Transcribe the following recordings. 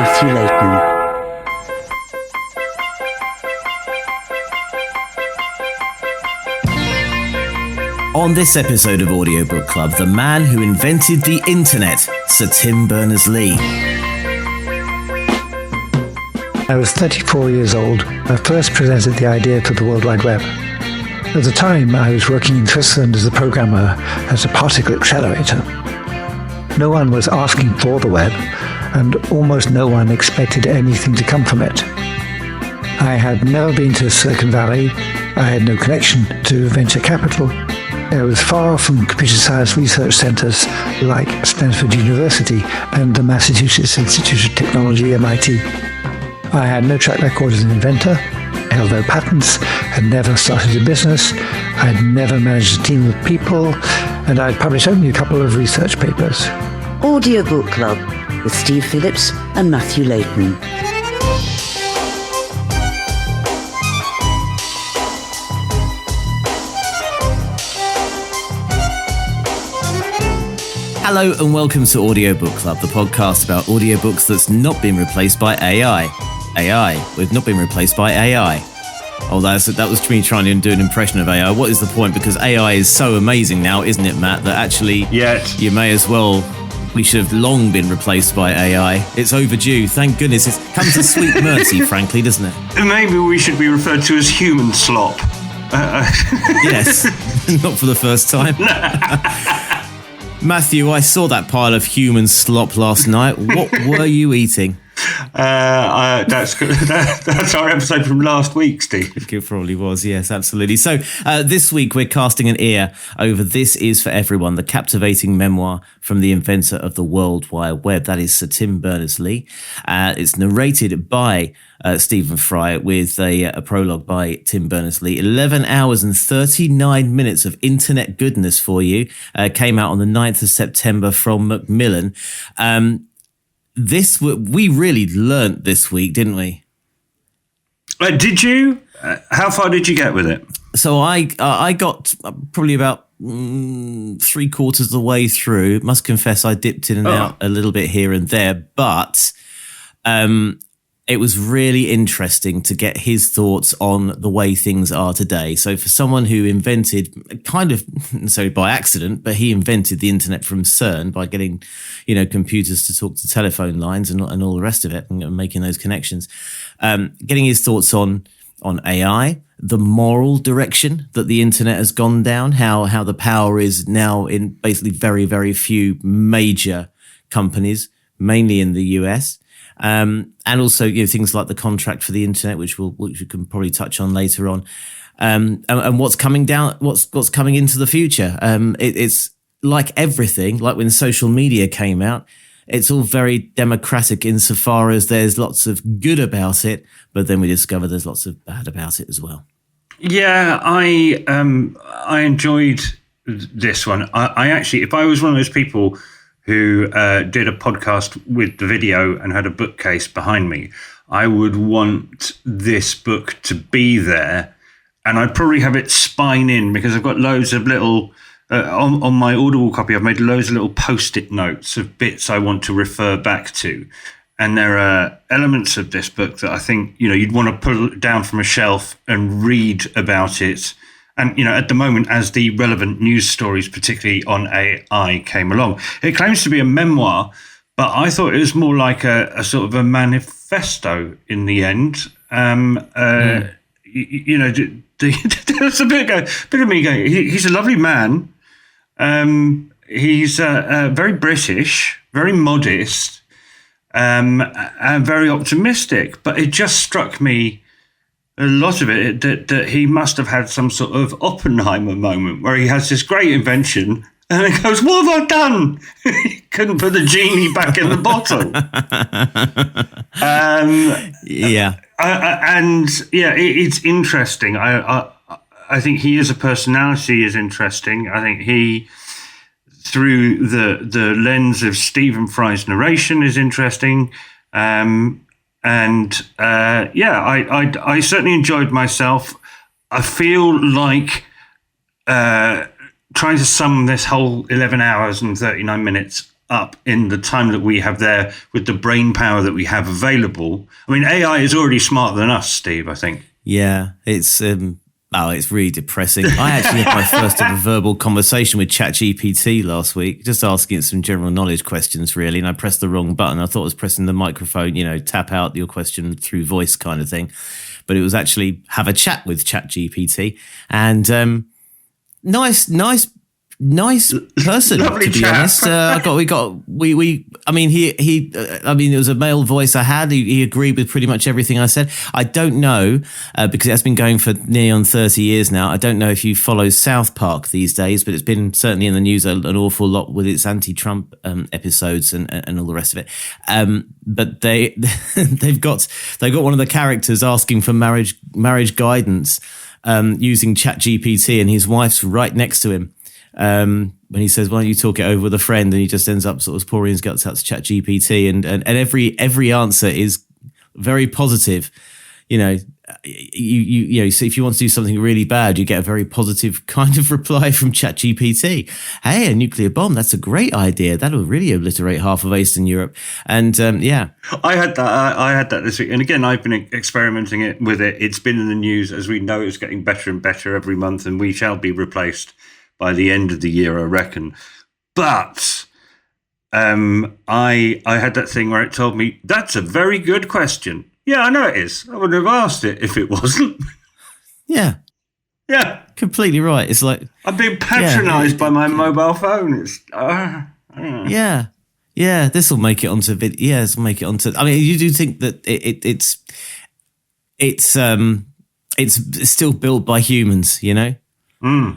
Matthew Layton. On this episode of Audiobook Club, the man who invented the internet, Sir Tim Berners Lee. I was 34 years old when I first presented the idea to the World Wide Web. At the time, I was working in Switzerland as a programmer at a particle accelerator. No one was asking for the web, and almost no one expected anything to come from it. I had never been to Silicon Valley. I had no connection to venture capital. I was far from computer science research centres like Stanford University and the Massachusetts Institute of Technology, MIT. I had no track record as an inventor, held no patents, had never started a business, I had never managed a team of people, and I'd published only a couple of research papers. Audiobook Club with Steve Phillips and Matthew Layton. Hello and welcome to Audiobook Club, the podcast about audiobooks that's not been replaced by AI. We've not been replaced by AI. Oh, that was me trying to do an impression of AI. What is the point? Because AI is so amazing now, isn't it, Matt, that actually you may as well... We should have long been replaced by AI. It's overdue. Thank goodness. It comes to sweet mercy, frankly, doesn't it? Maybe we should be referred to as human slop. Yes, not for the first time. Matthew, I saw that pile of human slop last night. What were you eating? That's our episode from last week, Steve. It probably was, yes, absolutely. So this week we're casting an ear over This Is For Everyone, the captivating memoir from the inventor of the World Wide Web. That is Sir Tim Berners-Lee. It's narrated by Stephen Fry with a prologue by Tim Berners-Lee. 11 hours and 39 minutes of internet goodness for you. Came out on the 9th of September from Macmillan. We really learnt this week, didn't we? Did you? How far did you get with it? So I got probably about 3/4 of the way through. Must confess, I dipped in and out a little bit here and there, but it was really interesting to get his thoughts on the way things are today. So for someone who invented, kind of necessarily by accident, but he invented the internet from CERN by getting, computers to talk to telephone lines and all the rest of it and making those connections. Getting his thoughts on AI, the moral direction that the internet has gone down, how the power is now in basically very, very few major companies, mainly in the US. And also, things like the contract for the internet, which we can probably touch on later on, and what's coming down, what's coming into the future. It's like everything, like when social media came out, it's all very democratic insofar as there's lots of good about it, but then we discover there's lots of bad about it as well. Yeah, I enjoyed this one. I actually, if I was one of those people who did a podcast with the video and had a bookcase behind me, I would want this book to be there, and I'd probably have it spine in because I've got loads of little, on my Audible copy, I've made loads of little post-it notes of bits I want to refer back to. And there are elements of this book that I think, you'd want to pull it down from a shelf and read about it. And, at the moment, as the relevant news stories, particularly on AI, came along, it claims to be a memoir, but I thought it was more like a sort of a manifesto in the end. There's a bit of me going, he's a lovely man. He's very British, very modest, and very optimistic. But it just struck me, a lot of it, that he must have had some sort of Oppenheimer moment where he has this great invention and he goes, "What have I done?" He couldn't put the genie back in the bottle. It's interesting. I think he as a personality is interesting. I think he, through the lens of Stephen Fry's narration, is interesting. I certainly enjoyed myself. I feel like trying to sum this whole 11 hours and 39 minutes up in the time that we have there with the brain power that we have available. I mean, AI is already smarter than us, Steve, I think. Yeah, it's really depressing. I actually had my first ever verbal conversation with ChatGPT last week, just asking it some general knowledge questions, really, and I pressed the wrong button. I thought I was pressing the microphone, tap out your question through voice kind of thing. But it was actually have a chat with ChatGPT, and nice person, to be honest. It was a male voice I had. He agreed with pretty much everything I said. I don't know, because it has been going for near on 30 years now. I don't know if you follow South Park these days, but it's been certainly in the news an awful lot with its anti-Trump episodes and all the rest of it. But they've got one of the characters asking for marriage guidance using ChatGPT, and his wife's right next to him. When he says, "Why don't you talk it over with a friend?" and he just ends up sort of pouring his guts out to ChatGPT, and every answer is very positive. So if you want to do something really bad, you get a very positive kind of reply from ChatGPT. Hey, a nuclear bomb, that's a great idea. That'll really obliterate half of Eastern Europe. And I had that this week. And again, I've been experimenting with it. It's been in the news. As we know, it's getting better and better every month, and we shall be replaced by the end of the year, I reckon. But I had that thing where it told me, that's a very good question. Yeah, I know it is. I wouldn't have asked it if it wasn't. Yeah. Yeah. Completely right. It's like... I'm being patronised by my mobile phone. It's... Yeah. Yeah, this will make it onto video. Yeah, this will make it onto... I mean, you do think that it's still built by humans,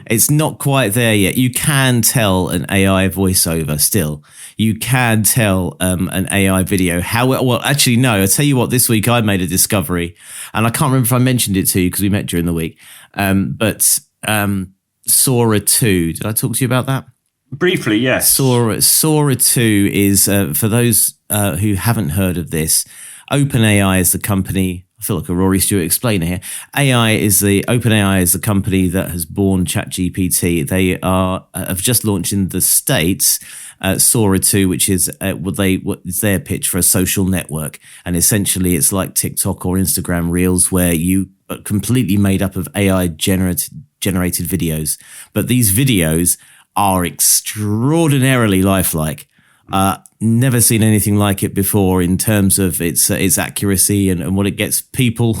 It's not quite there yet. You can tell an AI voiceover still. You can tell an AI video. Actually, no. I'll tell you what, this week I made a discovery, and I can't remember if I mentioned it to you because we met during the week. But Sora 2, did I talk to you about that? Briefly, yes. Sora 2 is, for those who haven't heard of this, OpenAI is the company. I feel like a Rory Stewart explainer here. OpenAI is the company that has born ChatGPT. They have just launched in the States Sora 2, which is it's their pitch for a social network. And essentially it's like TikTok or Instagram Reels, where you are completely made up of AI generated videos. But these videos are extraordinarily lifelike. Never seen anything like it before in terms of its accuracy and what it gets people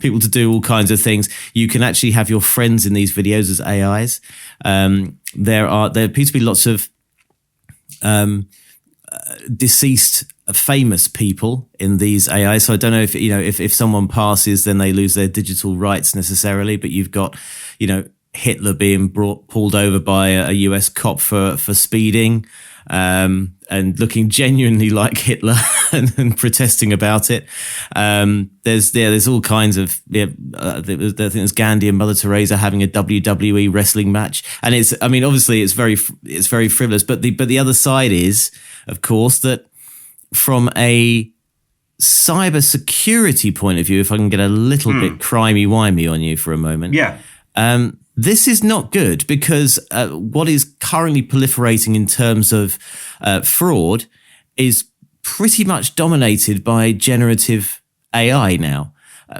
to do all kinds of things. You can actually have your friends in these videos as AIs. There appear to be lots of deceased famous people in these AIs. So I don't know if someone passes, then they lose their digital rights necessarily. But you've got Hitler being pulled over by a US cop for speeding. And looking genuinely like Hitler and protesting about it. There's all kinds of, I think there's Gandhi and Mother Teresa having a WWE wrestling match. And obviously it's very frivolous, but the other side is, of course, that from a cyber security point of view, if I can get a little bit crimey-wimey on you for a moment. Yeah. This is not good because what is currently proliferating in terms of fraud is pretty much dominated by generative AI now.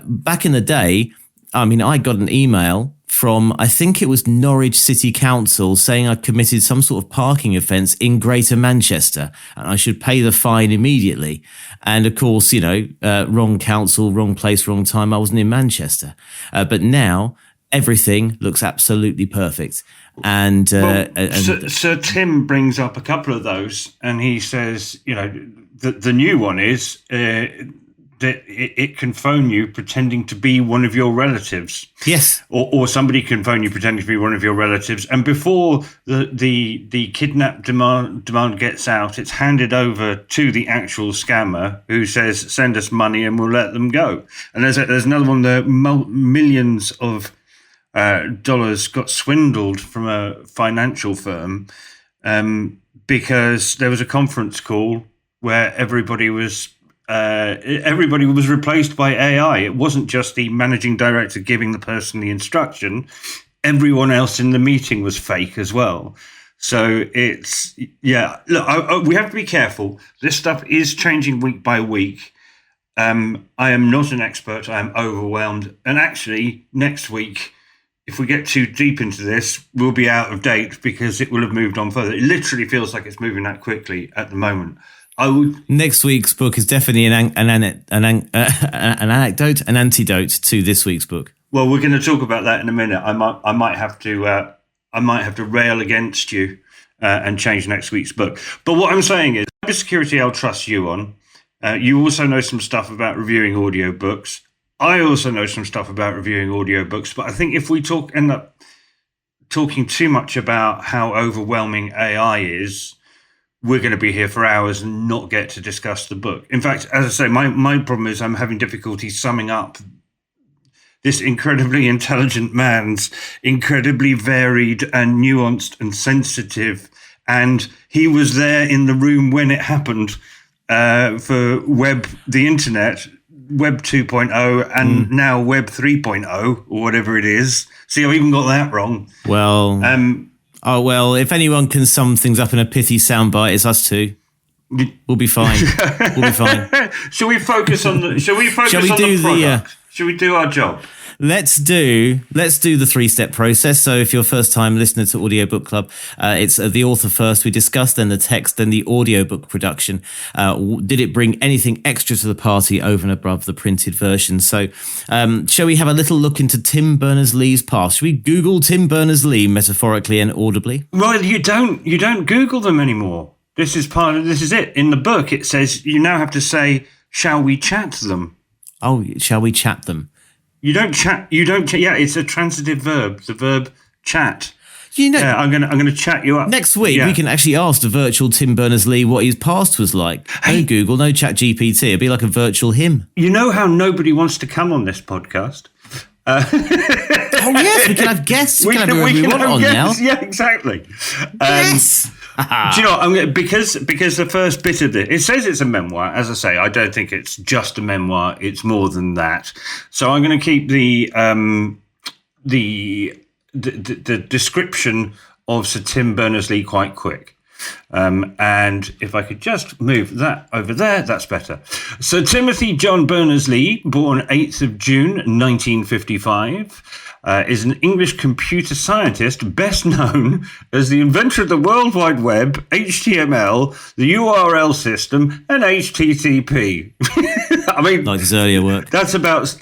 Back in the day, I got an email from, I think it was Norwich City Council, saying I committed some sort of parking offence in Greater Manchester and I should pay the fine immediately. And of course, wrong council, wrong place, wrong time. I wasn't in Manchester. But now everything looks absolutely perfect. And Sir Tim brings up a couple of those, and he says, the new one is that it can phone you pretending to be one of your relatives. Yes. Or somebody can phone you pretending to be one of your relatives. And before the kidnap demand gets out, it's handed over to the actual scammer who says, send us money and we'll let them go. And there's another one, the millions of dollars got swindled from a financial firm because there was a conference call where everybody was replaced by AI. It wasn't just the managing director giving the person the instruction. Everyone else in the meeting was fake as well. So it's, look, we have to be careful. This stuff is changing week by week. I am not an expert. I am overwhelmed. And actually, next week, if we get too deep into this, we'll be out of date because it will have moved on further. It literally feels like it's moving that quickly at the moment. Next week's book is definitely an anecdote, an antidote to this week's book. Well, we're going to talk about that in a minute. I might have to rail against you and change next week's book. But what I'm saying is, cybersecurity, I'll trust you on. You also know some stuff about reviewing audiobooks. I also know some stuff about reviewing audiobooks. But I think if we end up talking too much about how overwhelming AI is, we're going to be here for hours and not get to discuss the book. In fact, as I say, my problem is I'm having difficulty summing up this incredibly intelligent man's incredibly varied and nuanced and sensitive. And he was there in the room when it happened for the internet, Web 2.0 and now Web 3.0 or whatever it is. See, I've even got that wrong. Well, well, if anyone can sum things up in a pithy soundbite, it's us two. We'll be fine. We'll be fine. Shall we focus on the? Shall we focus on the product? Shall we do our job? Let's do the 3-step process. So if you're a first-time listener to Audiobook Club, it's the author first. We discuss, then the text, then the audiobook production. Did it bring anything extra to the party over and above the printed version? So shall we have a little look into Tim Berners Lee's past? Shall we Google Tim Berners Lee metaphorically and audibly? Well, you don't Google them anymore. This is it. In the book, it says you now have to say, "Shall we chat them?" Oh, shall we chat them? You don't chat. Yeah, it's a transitive verb. The verb chat. Yeah, I'm gonna chat you up. Next week, we can actually ask the virtual Tim Berners Lee what his past was like. Hey, no Google, no Chat GPT. It'd be like a virtual him. You know how nobody wants to come on this podcast? Oh yes, we can have guests. We can have whoever we want on now. Yeah, exactly. Yes. Do you know? Because the first bit of it says it's a memoir. As I say, I don't think it's just a memoir. It's more than that. So I'm going to keep the description of Sir Tim Berners Lee quite quick. And if I could just move that over there, that's better. Sir Timothy John Berners-Lee, born 8th of June 1955, is an English computer scientist best known as the inventor of the World Wide Web, HTML, the URL system, and HTTP. I mean, like his earlier work. That's about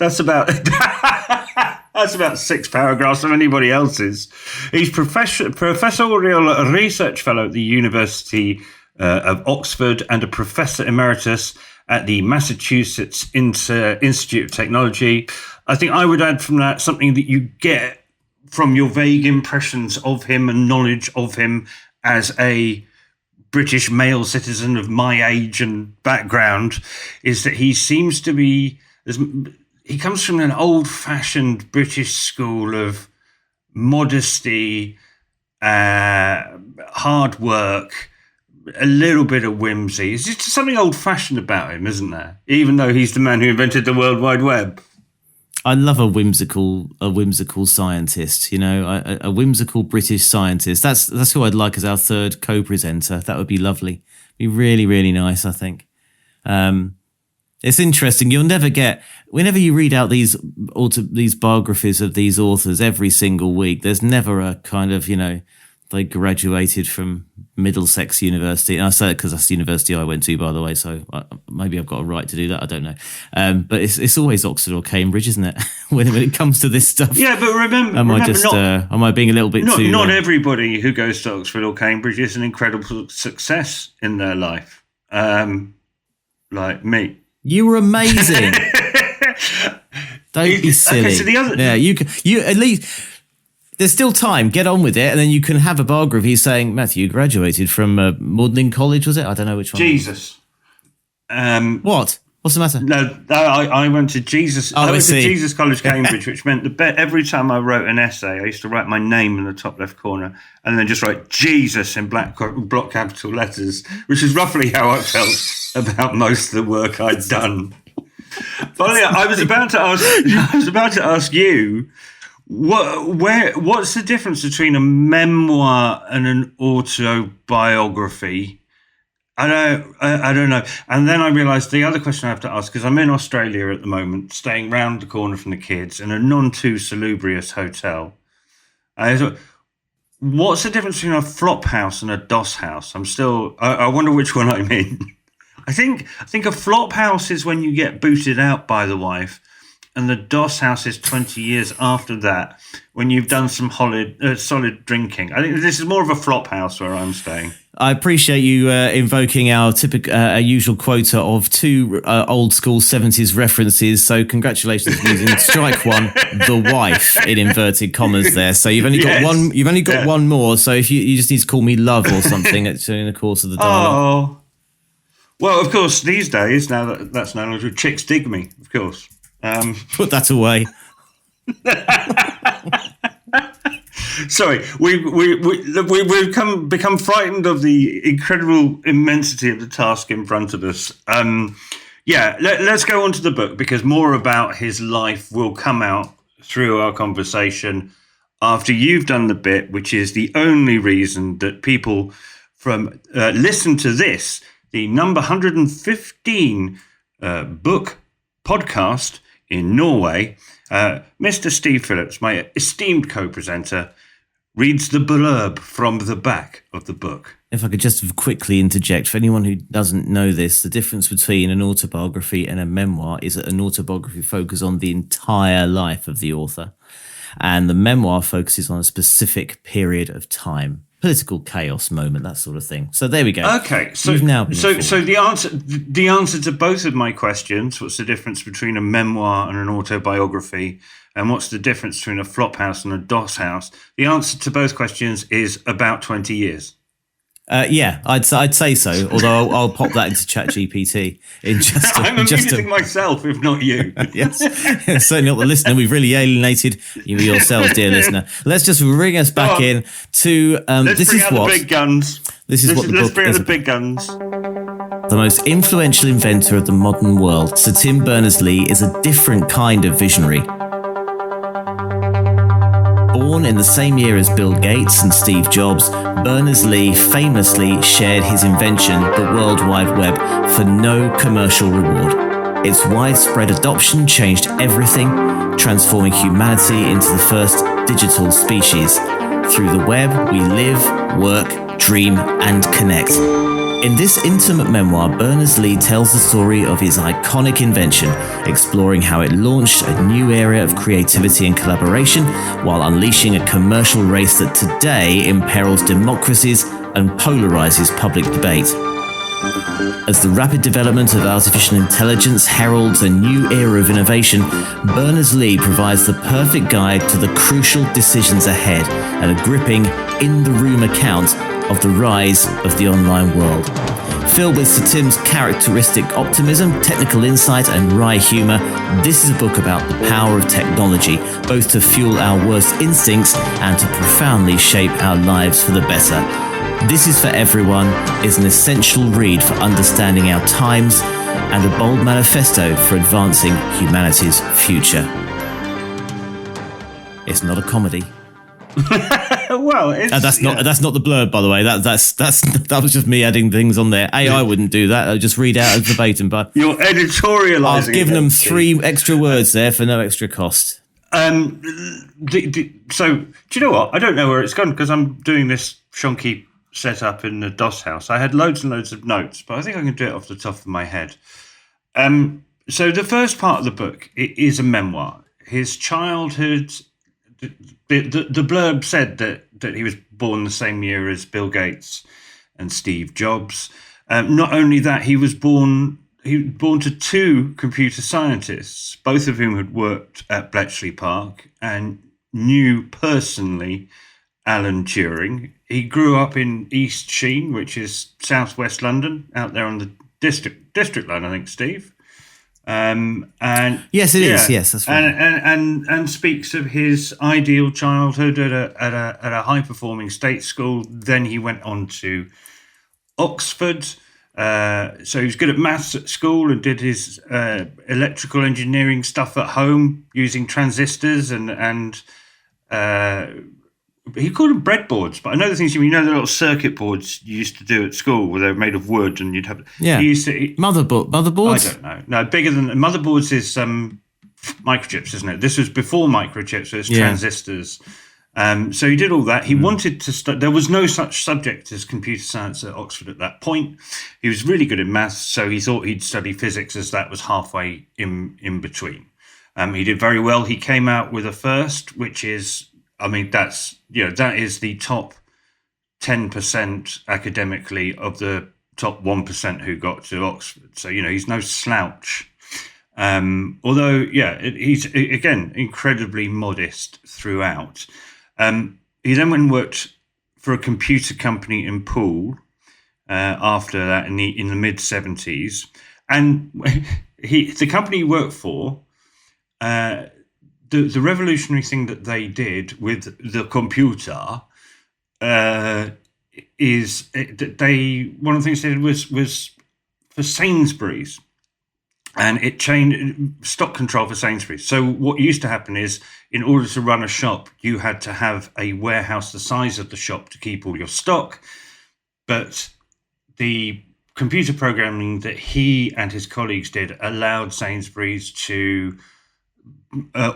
that's about 6 paragraphs of anybody else's. He's professorial research fellow at the University of Oxford and a professor emeritus at the Massachusetts Institute of Technology. I think I would add from that something that you get from your vague impressions of him and knowledge of him as a British male citizen of my age and background is that he seems to be... He comes from an old-fashioned British school of modesty, hard work, a little bit of whimsy. There's just something old-fashioned about him, isn't there? Even though he's the man who invented the World Wide Web. I love a whimsical scientist. You know, a whimsical British scientist. That's who I'd like as our third co-presenter. That would be lovely. Be really, really nice, I think. It's interesting. You'll never get, whenever you read out these biographies of these authors every single week, there's never a kind of, you know, they graduated from Middlesex University. And I say it because that's the university I went to, by the way. So maybe I've got a right to do that. I don't know. But it's always Oxford or Cambridge, isn't it? when it comes to this stuff. Yeah, but remember, am I being a little bit too... Not everybody who goes to Oxford or Cambridge is an incredible success in their life. Like me. You were amazing. Don't be silly. Okay, so the other... Yeah, you at least... There's still time. Get on with it, and then you can have a biography saying, Matthew, you graduated from Magdalen College, was it? I don't know which one. Jesus. What? What's the matter? No, I went to Jesus. Oh, I went see. to Jesus College, Cambridge, which meant every time I wrote an essay, I used to write my name in the top left corner and then just write Jesus in block capital letters, which is roughly how I felt about most of the work I'd done. But yeah, I was about to ask you, What's the difference between a memoir and an autobiography? I don't know. And then I realised the other question I have to ask, because I'm in Australia at the moment, staying round the corner from the kids in a none too salubrious hotel. I thought, what's the difference between a flop house and a doss house? I wonder which one I'm in. I think a flop house is when you get booted out by the wife, and the doss house is 20 years after that, when you've done some solid drinking. I think this is more of a flop house where I'm staying. I appreciate you invoking our usual quota of 2 old school 70s references. So congratulations on using strike one, the wife in inverted commas there. So you've only got one. You've only got one more. So if you just need to call me love or something during the course of the dialogue. Oh, well, of course these days now that's no longer chicks dig me. Of course. Put that away. Sorry, we've become frightened of the incredible immensity of the task in front of us. Let's go on to the book, because more about his life will come out through our conversation after you've done the bit, which is the only reason that people listen to this, the number 115 book podcast in Norway. Mr. Steve Phillips, my esteemed co-presenter, reads the blurb from the back of the book. If I could just quickly interject, for anyone who doesn't know this, the difference between an autobiography and a memoir is that an autobiography focuses on the entire life of the author, and the memoir focuses on a specific period of time. Political chaos moment, that sort of thing. So there we go. Okay, so the answer to both of my questions: what's the difference between a memoir and an autobiography, and what's the difference between a flop house and a doss house? The answer to both questions is about 20 years. I'd say so. Although I'll pop that into ChatGPT in just. I'm amusing myself, if not you. Yes, certainly not the listener. We've really alienated you yourselves, dear listener. Let's just ring us back in to. Let's bring out the big guns. This is what the book is. Let's bring out the big guns. The most influential inventor of the modern world, Sir Tim Berners Lee, is a different kind of visionary. Born in the same year as Bill Gates and Steve Jobs, Berners Lee famously shared his invention, the World Wide Web, for no commercial reward. Its widespread adoption changed everything, transforming humanity into the first digital species. Through the web, we live, work, dream, and connect. In this intimate memoir, Berners Lee tells the story of his iconic invention, exploring how it launched a new area of creativity and collaboration while unleashing a commercial race that today imperils democracies and polarizes public debate. As the rapid development of artificial intelligence heralds a new era of innovation, Berners Lee provides the perfect guide to the crucial decisions ahead and a gripping, in-the-room account of the rise of the online world. Filled with Sir Tim's characteristic optimism, technical insight, and wry humour, this is a book about the power of technology, both to fuel our worst instincts and to profoundly shape our lives for the better. This Is For Everyone is an essential read for understanding our times and a bold manifesto for advancing humanity's future. It's not a comedy. Well, that's not the blurb, by the way. That was just me adding things on there. AI wouldn't do that. I'd just read out as verbatim. But you're editorialising. I've given them 3 extra words there for no extra cost. So do you know what? I don't know where it's gone because I'm doing this shonky setup in the DOS house. I had loads and loads of notes, but I think I can do it off the top of my head. So the first part of the book is a memoir. His childhood. The blurb said that he was born the same year as Bill Gates and Steve Jobs. Not only that, he was born to 2 computer scientists, both of whom had worked at Bletchley Park and knew personally Alan Turing. He grew up in East Sheen, which is southwest London, out there on the district line, I think, Steve. And yes, it is. Yes, that's right. And speaks of his ideal childhood at a high performing state school. Then he went on to Oxford. So he was good at maths at school and did his electrical engineering stuff at home using transistors and he called them breadboards, but I know the things the little circuit boards you used to do at school where they were made of wood and you'd have. Yeah. Motherboards? I don't know. No, bigger than motherboards is microchips, isn't it? This was before microchips, so it's transistors. So he did all that. He wanted to there was no such subject as computer science at Oxford at that point. He was really good in maths, so he thought he'd study physics as that was halfway in between. He did very well. He came out with a first, which is, that is the top 10% academically of the top 1% who got to Oxford. So, he's no slouch. Although, he's, again, incredibly modest throughout. He then went and worked for a computer company in Poole after that in the mid-70s. And the company he worked for, the revolutionary thing that they did with the computer is one of the things they did was for Sainsbury's, and it changed stock control for Sainsbury's. So what used to happen is, in order to run a shop, you had to have a warehouse the size of the shop to keep all your stock, but the computer programming that he and his colleagues did allowed Sainsbury's to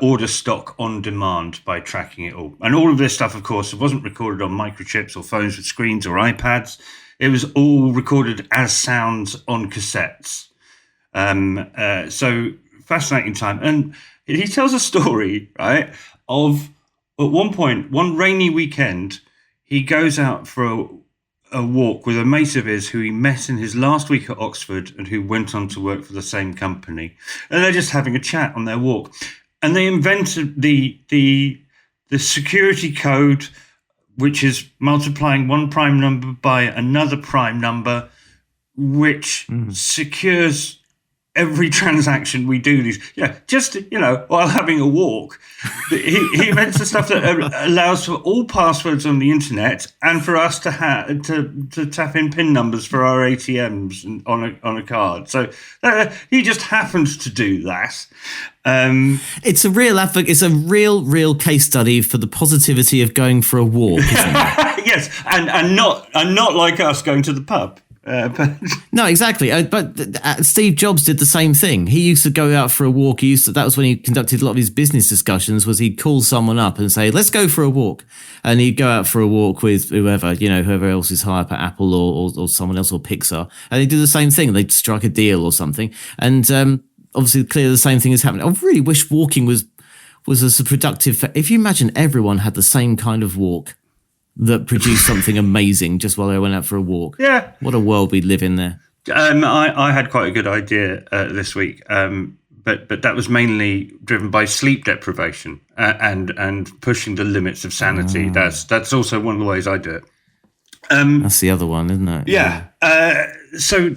order stock on demand by tracking it all. And all of this stuff, of course, wasn't recorded on microchips or phones with screens or iPads. It was all recorded as sounds on cassettes. So fascinating time. And he tells a story, right, of at one point, one rainy weekend, he goes out for a walk with a mate of his who he met in his last week at Oxford and who went on to work for the same company. And they're just having a chat on their walk. And they invented the security code, which is multiplying one prime number by another prime number, which secures every transaction we do. While having a walk. He invents the stuff that allows for all passwords on the internet and for us to tap in PIN numbers for our ATMs on a card. So he just happened to do that. It's a real case study for the positivity of going for a walk, isn't it? Yes, and not like us going to the pub. No, exactly. But Steve Jobs did the same thing. He used to go out for a walk. That was when he conducted a lot of his business discussions. Was he'd call someone up and say, "Let's go for a walk," and he'd go out for a walk with whoever else is high up at Apple or someone else or Pixar, and they do the same thing. They'd strike a deal or something, and obviously, clearly the same thing is happening. I really wish walking was as productive. If you imagine everyone had the same kind of walk that produced something amazing just while they went out for a walk. Yeah. What a world we live in there. I had quite a good idea this week, but that was mainly driven by sleep deprivation and pushing the limits of sanity. That's also one of the ways I do it. That's the other one, isn't it? Yeah. So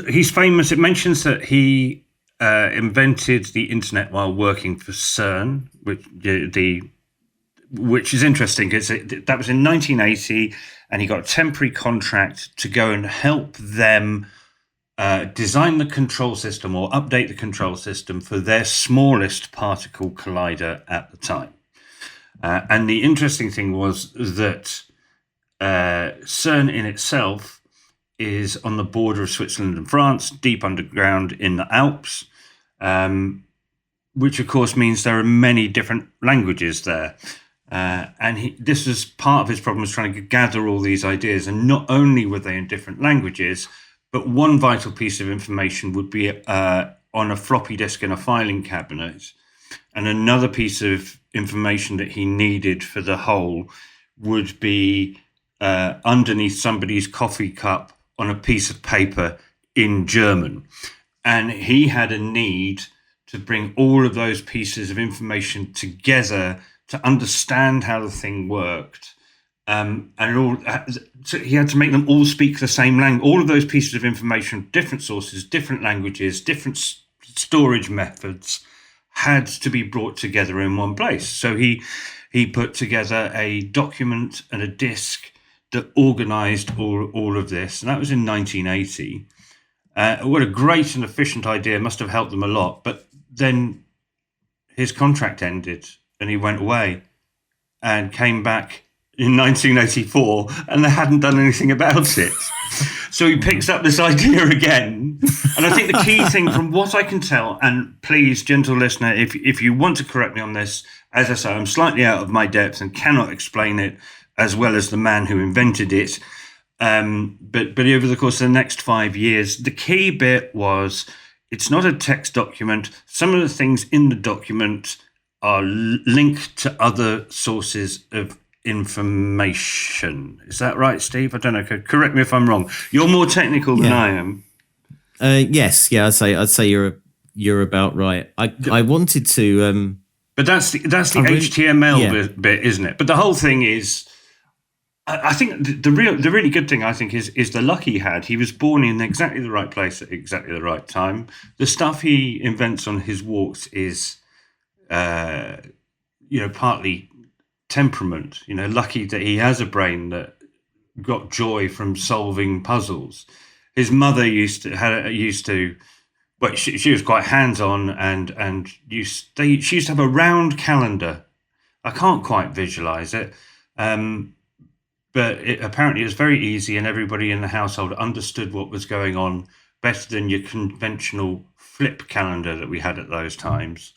he's famous. It mentions that he invented the internet while working for CERN, which is interesting because that was in 1980, and he got a temporary contract to go and help them design the control system or update the control system for their smallest particle collider at the time. And the interesting thing was that CERN in itself is on the border of Switzerland and France, deep underground in the Alps, which of course means there are many different languages there. And this was part of his problem, was trying to gather all these ideas. And not only were they in different languages, but one vital piece of information would be on a floppy disk in a filing cabinet. And another piece of information that he needed for the whole would be underneath somebody's coffee cup on a piece of paper in German. And he had a need to bring all of those pieces of information together to understand how the thing worked, so he had to make them all speak the same language. All of those pieces of information, different sources, different languages, different storage methods, had to be brought together in one place. So he put together a document and a disk that organised all of this, and that was in 1980. What a great and efficient idea! Must have helped them a lot. But then his contract ended, and he went away. and came back in 1984, and they hadn't done anything about it. So he picks up this idea again. And I think the key thing from what I can tell, and please, gentle listener, if you want to correct me on this, as I say, I'm slightly out of my depth and cannot explain it as well as the man who invented it. But over the course of the next 5 years, the key bit was it's not a text document. Some of the things in the document are linked to other sources of information. Is that right, Steve? I don't know. Correct me if I'm wrong. You're more technical than I am. Yes, yeah. I'd say you're about right. I wanted to, but that's the HTML bit, isn't it? But the whole thing is, I think the really good thing I think is the luck he had. He was born in exactly the right place at exactly the right time. The stuff he invents on his walks is, partly temperament. Lucky that he has a brain that got joy from solving puzzles. His mother she was quite hands-on and she used to have a round calendar. I can't quite visualize it, but apparently it was very easy, and everybody in the household understood what was going on better than your conventional flip calendar that we had at those times.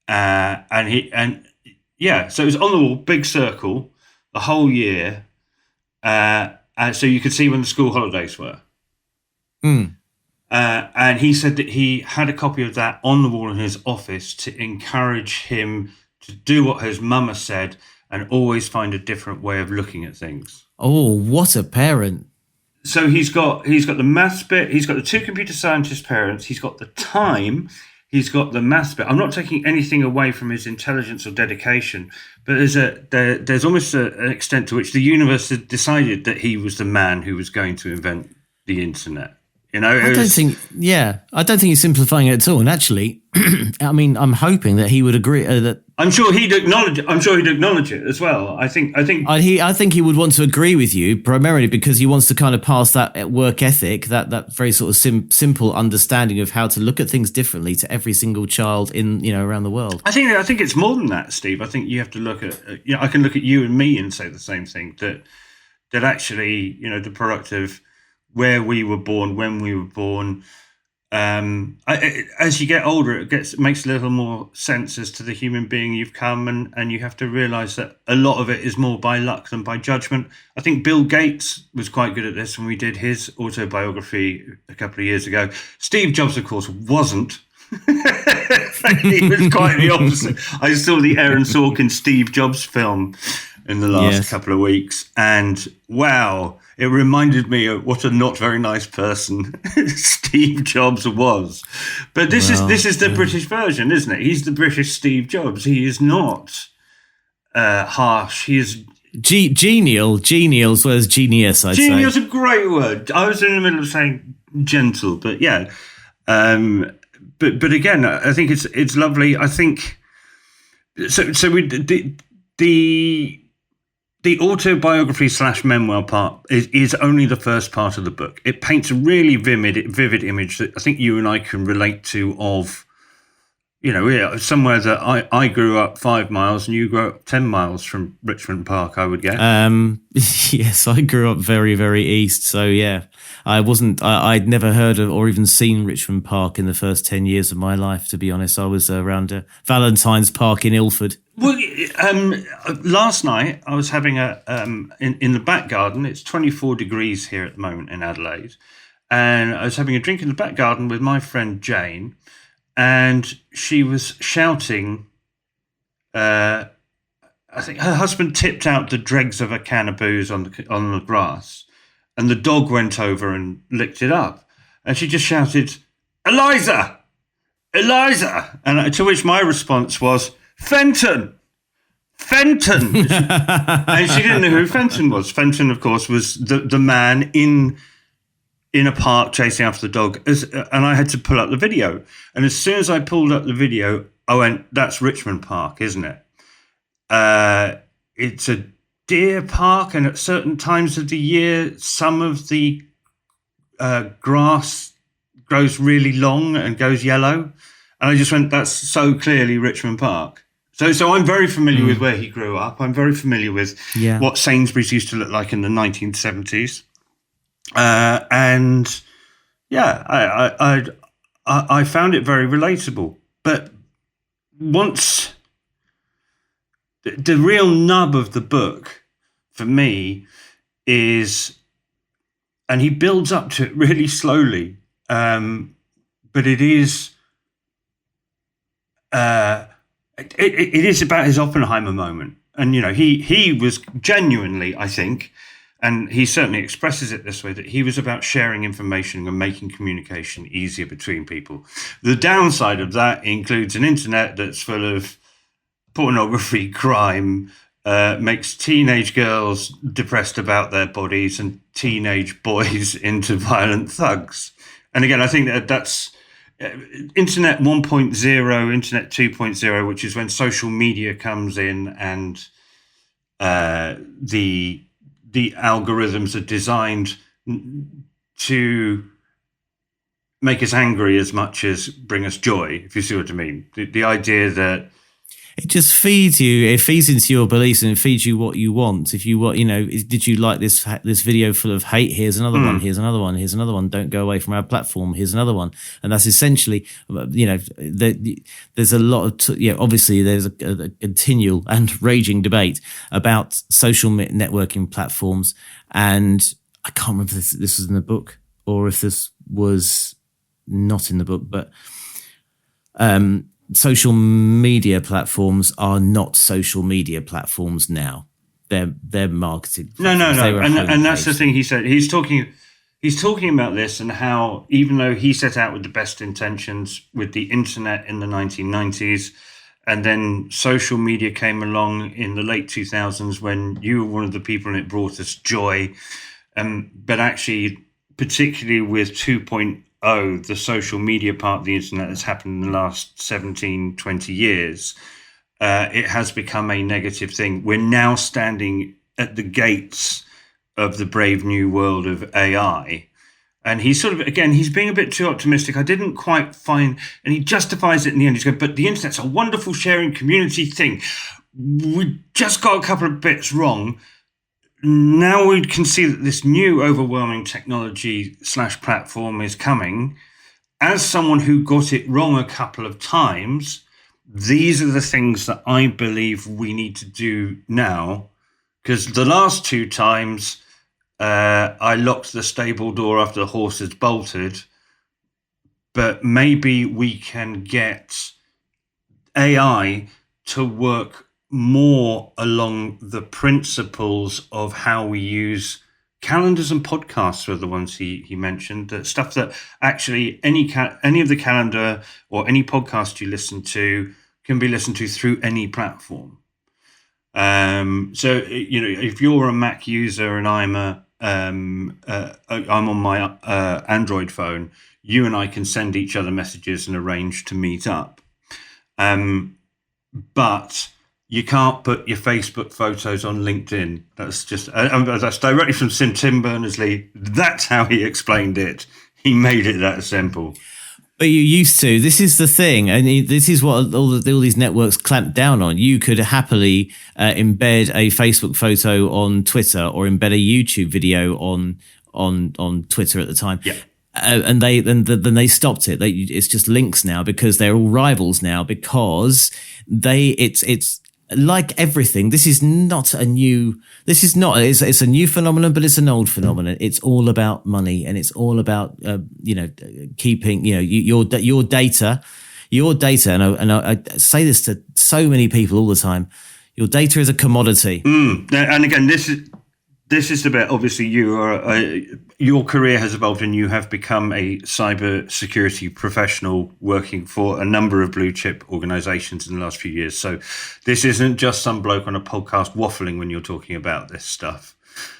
So it was on the wall, big circle, the whole year, so you could see when the school holidays were. And he said that he had a copy of that on the wall in his office to encourage him to do what his mama said and always find a different way of looking at things. Oh, what a parent. So he's got the maths bit, he's got the two computer scientist parents, he's got the time, he's got the maths bit. I'm not taking anything away from his intelligence or dedication, but there's almost an extent to which the universe had decided that he was the man who was going to invent the internet. I don't think he's simplifying it at all. And actually, I mean, I'm hoping that he would agree that. I'm sure he'd acknowledge it as well. I think he would want to agree with you primarily because he wants to kind of pass that work ethic, that very sort of simple understanding of how to look at things differently to every single child around the world. I think it's more than that, Steve. I think you have to look at I can look at you and me and say the same thing, that actually the product of where we were born, when we were born. As you get older, it makes a little more sense as to the human being you've come, and you have to realise that a lot of it is more by luck than by judgment. I think Bill Gates was quite good at this when we did his autobiography a couple of years ago. Steve Jobs, of course, wasn't. He was quite the opposite. I saw the Aaron Sorkin Steve Jobs film in the last couple of weeks, and wow, it reminded me of what a not very nice person Steve Jobs was. But this is the British version, isn't it? He's the British Steve Jobs. He is not harsh. He is genial as well as genius. I'd say genius is a great word. I was in the middle of saying gentle, but yeah. But again, I think it's lovely. I think so. The autobiography / memoir part is only the first part of the book. It paints a really vivid image that I think you and I can relate to of, somewhere that I grew up 5 miles and you grew up 10 miles from Richmond Park, I would guess. Yes, I grew up very, very east. So yeah, I'd never heard of or even seen Richmond Park in the first 10 years of my life, to be honest. I was around Valentine's Park in Ilford. Well, last night I was having in the back garden. It's 24 degrees here at the moment in Adelaide, and I was having a drink in the back garden with my friend Jane, and she was shouting. I think her husband tipped out the dregs of a can of booze on the grass, and the dog went over and licked it up, and she just shouted, "Eliza, Eliza!" And to which my response was, Fenton. And she didn't know who Fenton was. Fenton, of course, was the man in a park chasing after the dog. And I had to pull up the video. And as soon as I pulled up the video, I went, "That's Richmond Park, isn't it?" It's a deer park, and at certain times of the year, some of the grass grows really long and goes yellow. And I just went, "That's so clearly Richmond Park." So I'm very familiar with where he grew up. I'm very familiar with what Sainsbury's used to look like in the 1970s. And yeah, I found it very relatable. But once the real nub of the book for me is, and he builds up to it really slowly, but it is it is about his Oppenheimer moment. And, you know, he was genuinely, I think, and he certainly expresses it this way, that he was about sharing information and making communication easier between people. The downside of that includes an internet that's full of pornography, crime, makes teenage girls depressed about their bodies and teenage boys into violent thugs. And again, I think that's Internet 1.0, Internet 2.0, which is when social media comes in and the algorithms are designed to make us angry as much as bring us joy, if you see what I mean. The idea that it just feeds you. It feeds into your beliefs and it feeds you what you want. If you want, you know, did you like this video full of hate? Here's another one. Here's another one. Here's another one. Don't go away from our platform. Here's another one. And that's essentially, you know, there's a lot of, obviously there's a continual and raging debate about social networking platforms. And I can't remember if this was in the book or if this was not in the book, but social media platforms are not social media platforms now. They're marketed. No. And that's the thing he said. He's talking about this and how, even though he set out with the best intentions with the internet in the 1990s, and then social media came along in the late 2000s when you were one of the people and it brought us joy. But actually, particularly with 2.0, the social media part of the internet that's happened in the last 17, 20 years, it has become a negative thing. We're now standing at the gates of the brave new world of AI. And he's sort of, again, he's being a bit too optimistic. I didn't quite find, and he justifies it in the end. He's going, but the internet's a wonderful sharing community thing. We just got a couple of bits wrong. Now we can see that this new overwhelming technology / platform is coming. As someone who got it wrong a couple of times, these are the things that I believe we need to do now. Because the last two times, I locked the stable door after the horse had bolted. But maybe we can get AI to work more along the principles of how we use calendars, and podcasts were the ones he mentioned. That stuff that actually any of the calendar or any podcast you listen to can be listened to through any platform. So if you're a Mac user and I'm on my Android phone, you and I can send each other messages and arrange to meet up. But you can't put your Facebook photos on LinkedIn. That's just that's directly from Tim Berners Lee. That's how he explained it. He made it that simple. But you used to. This is the thing, and this is what all these networks clamp down on. You could happily embed a Facebook photo on Twitter or embed a YouTube video on Twitter at the time. Yeah. And then they stopped it. It's just links now because they're all rivals now because it's like everything. It's a new phenomenon, but it's an old phenomenon. It's all about money and it's all about, keeping, your data, and I say this to so many people all the time. Your data is a commodity. And again, this is the bit. Obviously, your career has evolved, and you have become a cyber security professional working for a number of blue chip organizations in the last few years. So, this isn't just some bloke on a podcast waffling when you're talking about this stuff.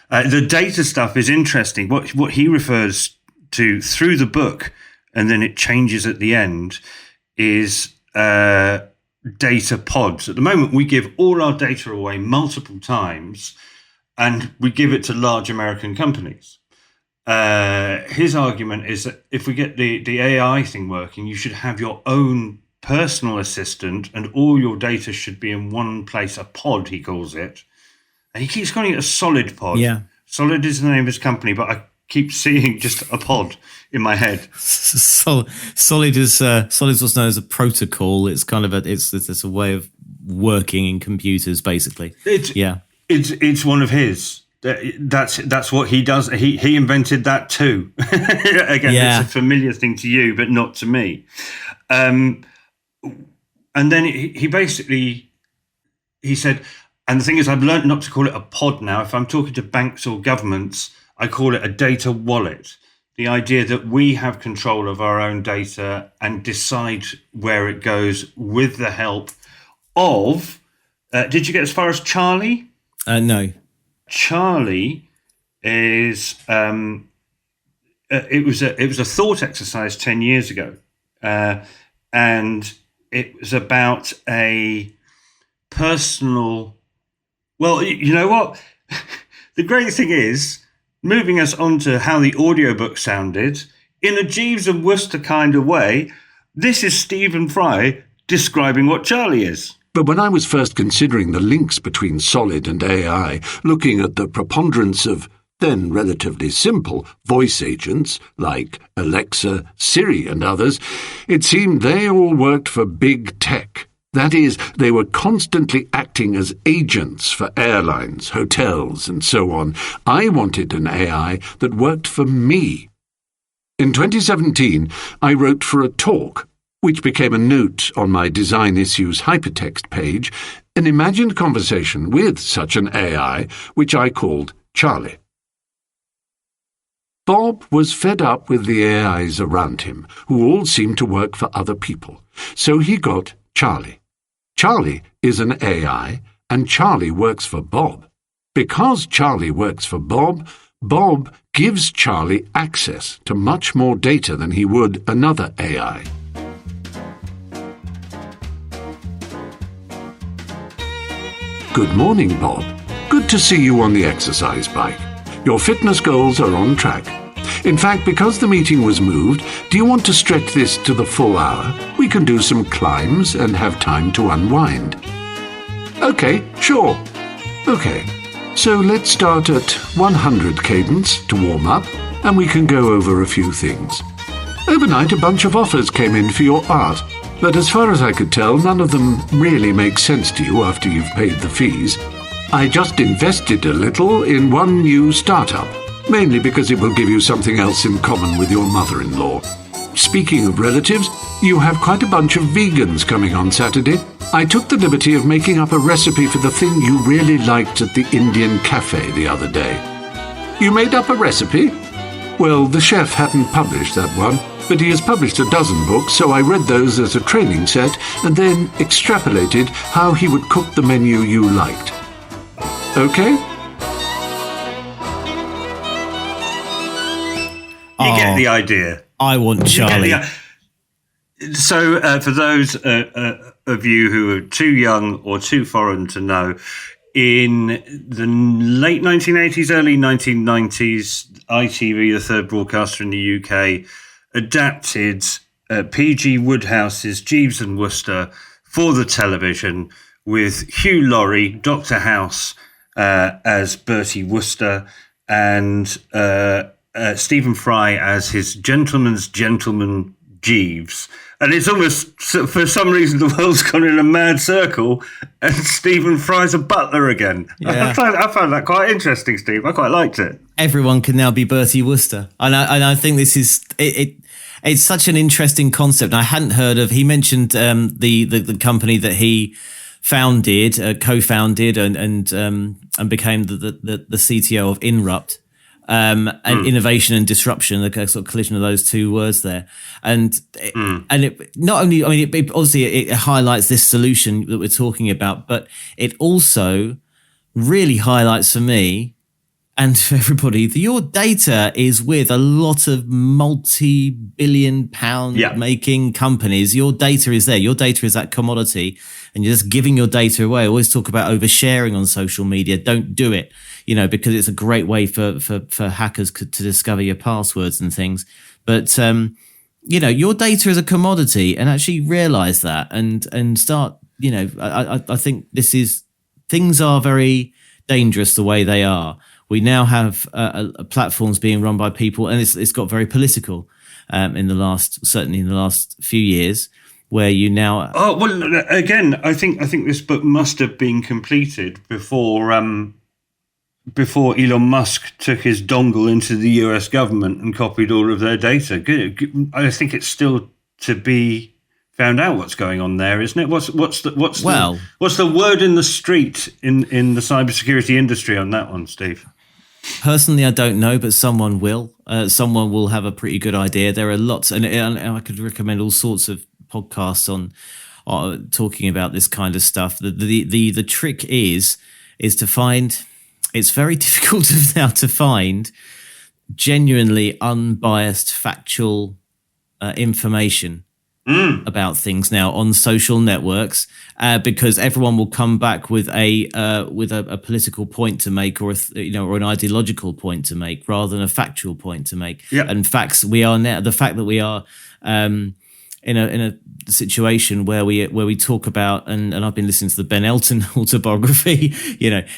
The data stuff is interesting. What he refers to through the book, and then it changes at the end, is data pods. At the moment, we give all our data away multiple times. And we give it to large American companies. His argument is that if we get the AI thing working, you should have your own personal assistant, and all your data should be in one place, a pod, he calls it. And he keeps calling it a solid pod. Yeah. Solid is the name of his company, but I keep seeing just a pod in my head. Solid is what's known as a protocol. It's kind of it's a way of working in computers, basically. It's one of his. That's what he does. He invented that too. Again, it's a familiar thing to you, but not to me. And then he said, and the thing is, I've learned not to call it a pod now. If I'm talking to banks or governments, I call it a data wallet. The idea that we have control of our own data and decide where it goes with the help of. Did you get as far as Charlie? No. Charlie is. It was a thought exercise 10 years ago, and it was about a personal. Well, you know what? The great thing is, moving us on to how the audiobook sounded, in a Jeeves and Wooster kind of way, this is Stephen Fry describing what Charlie is. But when I was first considering the links between Solid and AI, looking at the preponderance of then relatively simple voice agents like Alexa, Siri and others, it seemed they all worked for big tech. That is, they were constantly acting as agents for airlines, hotels, and so on. I wanted an AI that worked for me. In 2017, I wrote for a talk, which became a note on my Design Issues hypertext page, an imagined conversation with such an AI, which I called Charlie. Bob was fed up with the AIs around him, who all seemed to work for other people, so he got Charlie. Charlie is an AI, and Charlie works for Bob. Because Charlie works for Bob, Bob gives Charlie access to much more data than he would another AI. Good morning, Bob. Good to see you on the exercise bike. Your fitness goals are on track. In fact, because the meeting was moved, do you want to stretch this to the full hour? We can do some climbs and have time to unwind. Okay, sure. Okay, so let's start at 100 cadence to warm up, and we can go over a few things. Overnight, a bunch of offers came in for your art, but as far as I could tell, none of them really make sense to you after you've paid the fees. I just invested a little in one new startup, mainly because it will give you something else in common with your mother-in-law. Speaking of relatives, you have quite a bunch of vegans coming on Saturday. I took the liberty of making up a recipe for the thing you really liked at the Indian cafe the other day. You made up a recipe? Well, the chef hadn't published that one, but he has published a dozen books, so I read those as a training set and then extrapolated how he would cook the menu you liked. Okay? You get the idea. I want Charlie. So for those of you who are too young or too foreign to know, in the late 1980s, early 1990s, ITV, the third broadcaster in the UK, adapted P.G. Woodhouse's Jeeves and Wooster for the television with Hugh Laurie, Dr. House, as Bertie Wooster, and Stephen Fry as his gentleman's gentleman Jeeves. And it's almost, for some reason, the world's gone in a mad circle, and Stephen Fry's a butler again. Yeah. I found that quite interesting, Steve. I quite liked it. Everyone can now be Bertie Wooster. And I think this is... It's such an interesting concept. I hadn't heard of... He mentioned the company that he founded, co-founded, and became the CTO of Inrupt. And innovation and disruption, the sort of collision of those two words there. And it not only, I mean, it obviously it highlights this solution that we're talking about, but it also really highlights for me and for everybody that your data is with a lot of multi-billion pound making companies. Your data is there. Your data is that commodity, and you're just giving your data away. I always talk about oversharing on social media. Don't do it, because it's a great way for hackers to discover your passwords and things. But your data is a commodity, and actually realize that and start, I think things are very dangerous the way they are. We now have platforms being run by people, and it's got very political certainly in the last few years, where you now. Oh well, again, I think this book must have been completed before Elon Musk took his dongle into the US government and copied all of their data. I think it's still to be found out what's going on there, isn't it? What's the word in the street in the cybersecurity industry on that one, Steve? Personally, I don't know, but someone will. Someone will have a pretty good idea. There are lots, and I could recommend all sorts of podcasts on talking about this kind of stuff. The trick is to find. It's very difficult now to find genuinely unbiased, factual information about things now on social networks, because everyone will come back with a political point to make, or or an ideological point to make, rather than a factual point to make. Yeah. And the fact that we are in a situation where we talk about, and I've been listening to the Elton autobiography,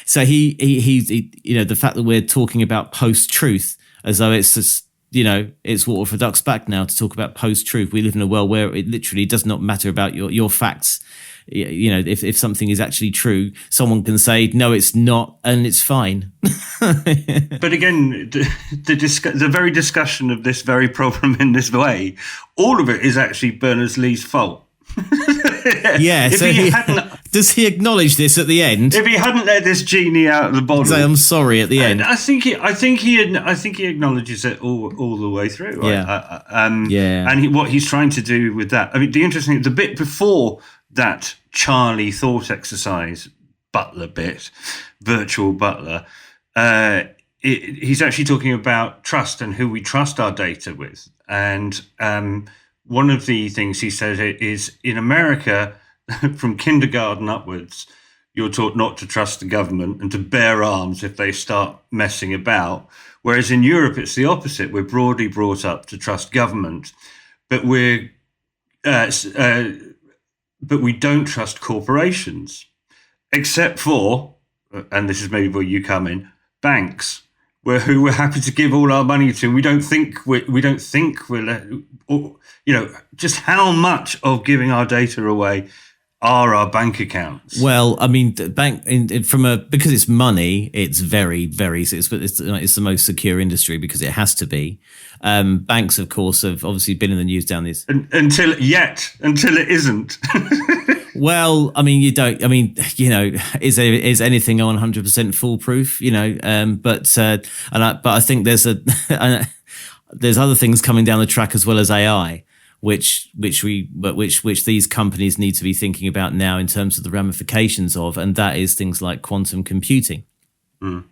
so he the fact that we're talking about post-truth as though it's just, it's water for ducks back now to talk about post-truth. We live in a world where it literally does not matter about your facts. If something is actually true, someone can say, no, it's not, and it's fine. But again, the very discussion of this very problem in this way, all of it is actually Berners Lee's fault. Yeah, does he acknowledge this at the end? If he hadn't let this genie out of the bottle, say I'm sorry at the end. I think he acknowledges it all the way through. Yeah, And what he's trying to do with that. I mean, the bit before that Charlie thought exercise butler bit, virtual butler, he's actually talking about trust and who we trust our data with. And one of the things he says is, in America, from kindergarten upwards, you're taught not to trust the government and to bear arms if they start messing about. Whereas in Europe, it's the opposite. We're broadly brought up to trust government, but we don't trust corporations, except for, and this is maybe where you come in, banks, who we're happy to give all our money to. We don't think just how much of giving our data away are our bank accounts. Well, I mean, because it's money, it's very, very. It's the most secure industry because it has to be. Banks, of course, have obviously been in the news down this until it isn't. Well, I mean, is anything 100% foolproof? But I think there's other things coming down the track as well as AI, which these companies need to be thinking about now in terms of the ramifications of, and that is things like quantum computing. Mm.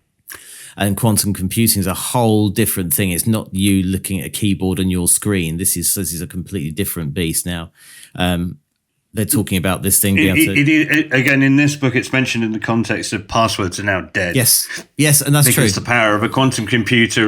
And quantum computing is a whole different thing. It's not you looking at a keyboard on your screen. This is a completely different beast now. They're talking about this thing. Again, in this book, it's mentioned in the context of passwords are now dead. Yes, and that's true. Because the power of a quantum computer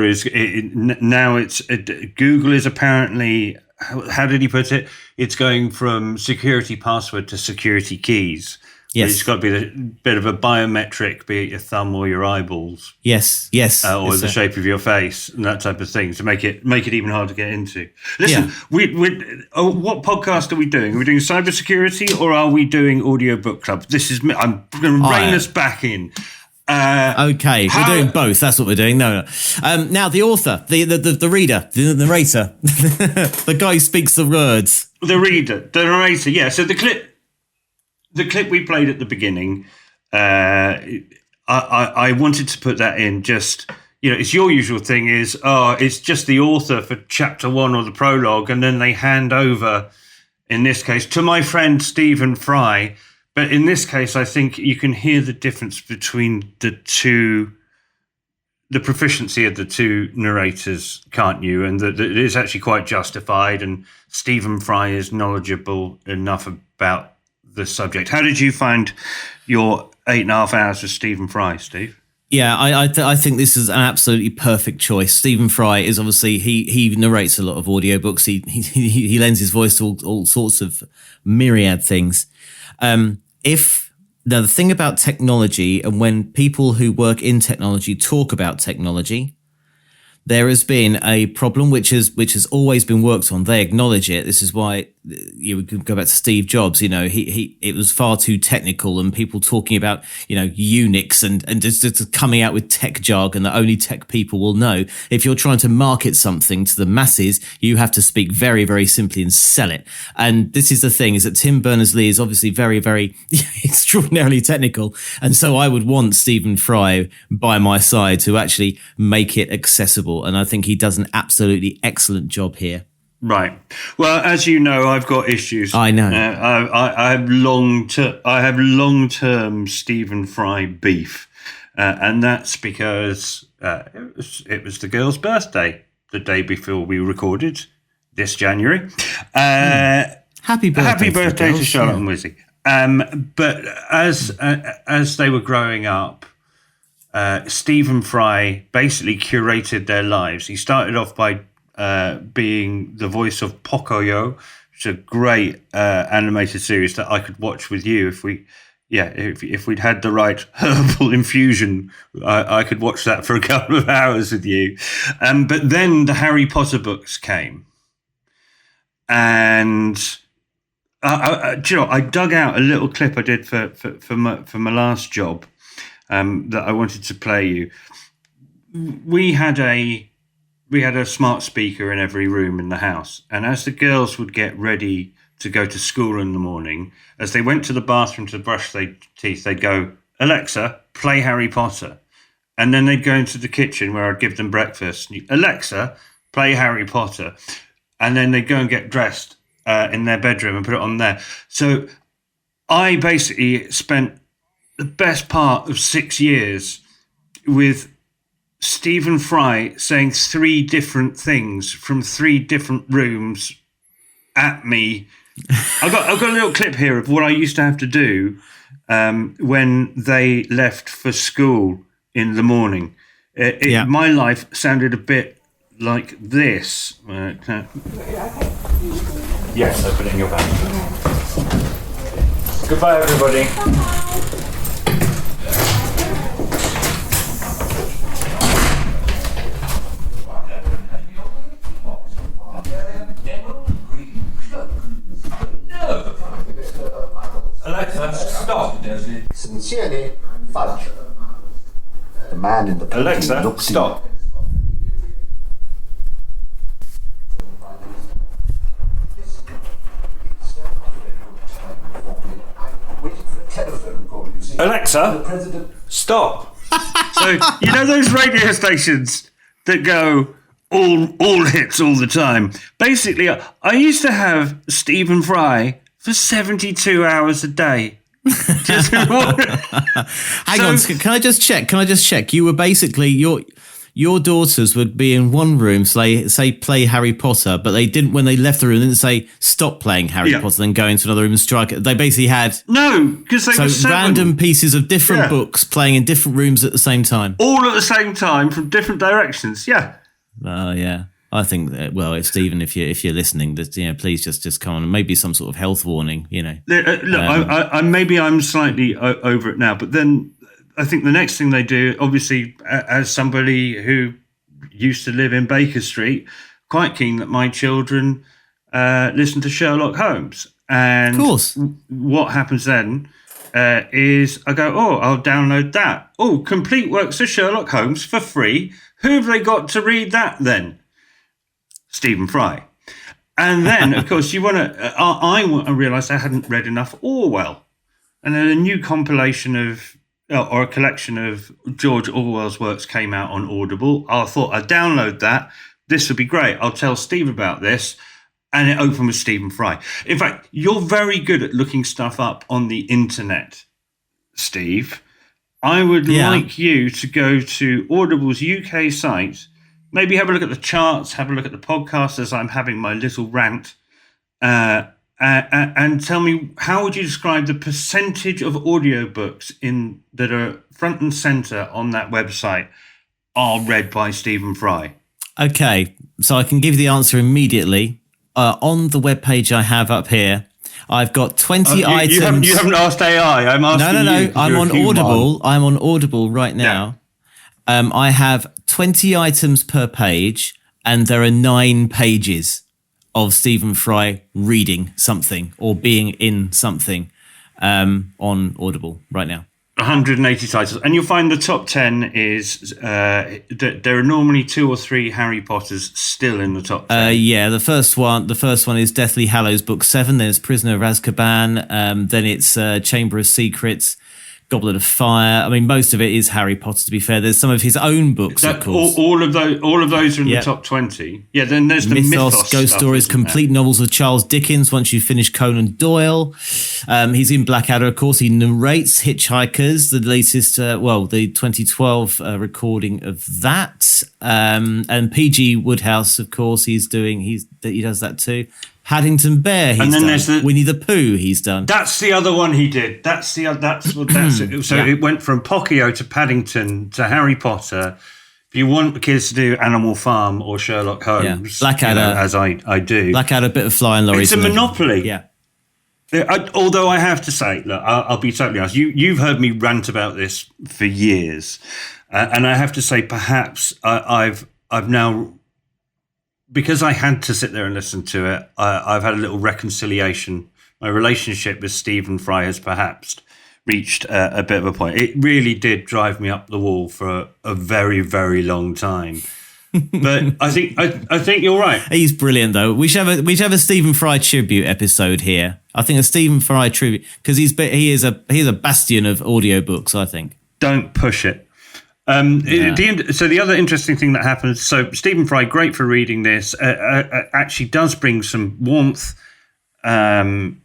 Google is apparently, how did he put it? It's going from security password to security keys. Yes. It's got to be a bit of a biometric, be it your thumb or your eyeballs. Yes. Or the shape of your face and that type of thing to make it even harder to get into. Listen, what podcast are we doing? Are we doing cybersecurity or are we doing audiobook club? I'm going to rein us back in. Okay, we're doing both. That's what we're doing. No. Now the author, the reader, the narrator, the guy who speaks the words. The narrator. Yeah. So the clip we played at the beginning, I wanted to put that in just, it's your usual thing is, it's just the author for chapter 1 or the prologue, and then they hand over, in this case, to my friend Stephen Fry. But in this case, I think you can hear the difference between the proficiency of the two narrators, can't you? And that it is actually quite justified, and Stephen Fry is knowledgeable enough about the subject. How did you find your 8.5 hours with Stephen Fry, Steve? Yeah, I think this is an absolutely perfect choice. Stephen Fry is obviously he narrates a lot of audiobooks. He lends his voice to all sorts of myriad things. Now the thing about technology, and when people who work in technology talk about technology, there has been a problem which has always been worked on. They acknowledge it. This is why we could go back to Steve Jobs. It was far too technical, and people talking about Unix and just coming out with tech jargon that only tech people will know. If you're trying to market something to the masses, you have to speak very, very simply and sell it. And this is the thing: is that Tim Berners Lee is obviously very, very extraordinarily technical, and so I would want Stephen Fry by my side to actually make it accessible. And I think he does an absolutely excellent job here. Right. Well, as you know, I've got issues. I know. I have long-term Stephen Fry beef, and that's because it was the girl's birthday the day before we recorded this January. Happy birthday to Charlotte and Wizzy. But as they were growing up, Stephen Fry basically curated their lives. He started off by being the voice of Pocoyo, which is a great animated series that I could watch with you if we'd had the right herbal infusion. I could watch that for a couple of hours with you. But then the Harry Potter books came, and I dug out a little clip I did for my last job. That I wanted to play you. We had a smart speaker in every room in the house, and as the girls would get ready to go to school in the morning, as they went to the bathroom to brush their teeth, they'd go, "Alexa, play Harry Potter," and then they'd go into the kitchen where I'd give them breakfast. "Alexa, play Harry Potter," and then they'd go and get dressed in their bedroom and put it on there. So I basically spent the best part of 6 years with Stephen Fry saying 3 different things from 3 different rooms at me. I've got a little clip here of what I used to have to do when they left for school in the morning. My life sounded a bit like this. Yes, I put it in your bag. Goodbye, everybody. Alexa, stop. Sincerely, Fudge. The man in the painting Alexa, looks stop. Alexa, stop. So, those radio stations that go all hits all the time. Basically, I used to have Stephen Fry for 72 hours a day. Hang on, can I just check? You were basically your daughters would be in one room, say play Harry Potter, but they didn't, when they left the room, they didn't say stop playing Harry Potter, then go into another room and strike it. They basically had because they were 7. Random pieces of different books playing in different rooms at the same time, all at the same time from different directions. Yeah. I think that, if Stephen, if you're listening, that please just come on, and maybe some sort of health warning. Look, maybe I'm slightly over it now, but then I think the next thing they do, obviously, as somebody who used to live in Baker Street, quite keen that my children listen to Sherlock Holmes. And of course, what happens then is I go, I'll download that. Complete works of Sherlock Holmes for free. Who have they got to read that then? Stephen Fry. And then, of course, I realised I hadn't read enough Orwell. And then a new compilation or a collection of George Orwell's works came out on Audible. I thought I'd download that. This would be great. I'll tell Steve about this. And it opened with Stephen Fry. In fact, you're very good at looking stuff up on the internet, Steve. I would like you to go to Audible's UK site, maybe have a look at the charts, have a look at the podcast as I'm having my little rant, and tell me, how would you describe the percentage of audiobooks that are front and center on that website are read by Stephen Fry? Okay, so I can give you the answer immediately. On the webpage I have up here, I've got 20 items. You haven't asked AI. I'm asking you. No. I'm on Audible. I'm on Audible right now. Yeah. I have 20 items per page, and there are 9 pages of Stephen Fry reading something or being in something on Audible right now. 180 titles, and you'll find the top 10 is there are normally 2 or 3 Harry Potters still in the top 10. Yeah, the first one is Deathly Hallows Book 7, then it's Prisoner of Azkaban, then it's Chamber of Secrets, Goblet of Fire. I mean, most of it is Harry Potter, to be fair. There's some of his own books, of course. All of those are in the top 20. Yeah, then there's the Mythos Ghost Stories, complete novels of Charles Dickens, once you finish Conan Doyle. He's in Blackadder, of course. He narrates Hitchhikers, the latest, the 2012 recording of that. And P.G. Wodehouse, of course, he does that too. Paddington Bear, he's done. There's Winnie the Pooh, he's done. That's the other one he did. That's it. So it went from Pocoyo to Paddington to Harry Potter. If you want the kids to do Animal Farm or Sherlock Holmes, Blackadder, as I do. Blackadder, bit of Flying Lorries. It's a monopoly. Yeah. Although I have to say, look, I'll be totally honest. You've heard me rant about this for years, and I have to say, perhaps I've now, because I had to sit there and listen to it, I've had a little reconciliation. My relationship with Stephen Fry has perhaps reached a bit of a point. It really did drive me up the wall for a very, very long time. But I think you're right. He's brilliant, though. We should have a Stephen Fry tribute episode here. I think a Stephen Fry tribute, because he is a bastion of audiobooks, I think. Don't push it. So the other interesting thing that happens, so Stephen Fry, great for reading this, actually does bring some warmth and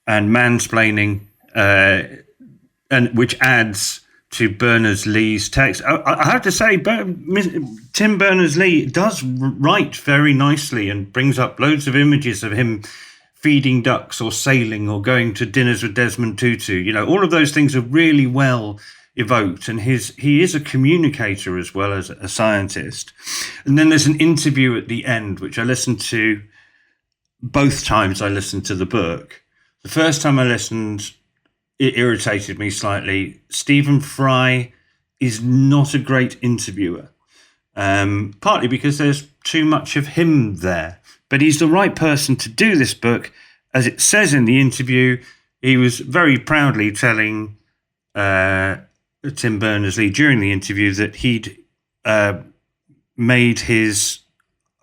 mansplaining, and which adds to Berners Lee's text. I have to say, Tim Berners Lee does write very nicely and brings up loads of images of him feeding ducks or sailing or going to dinners with Desmond Tutu. All of those things are really well evoked, and he is a communicator as well as a scientist. And then there's an interview at the end, which I listened to both times I listened to the book. The first time I listened, it irritated me slightly. Stephen Fry is not a great interviewer, partly because there's too much of him there. But he's the right person to do this book. As it says in the interview, he was very proudly telling Tim Berners Lee during the interview that he'd made his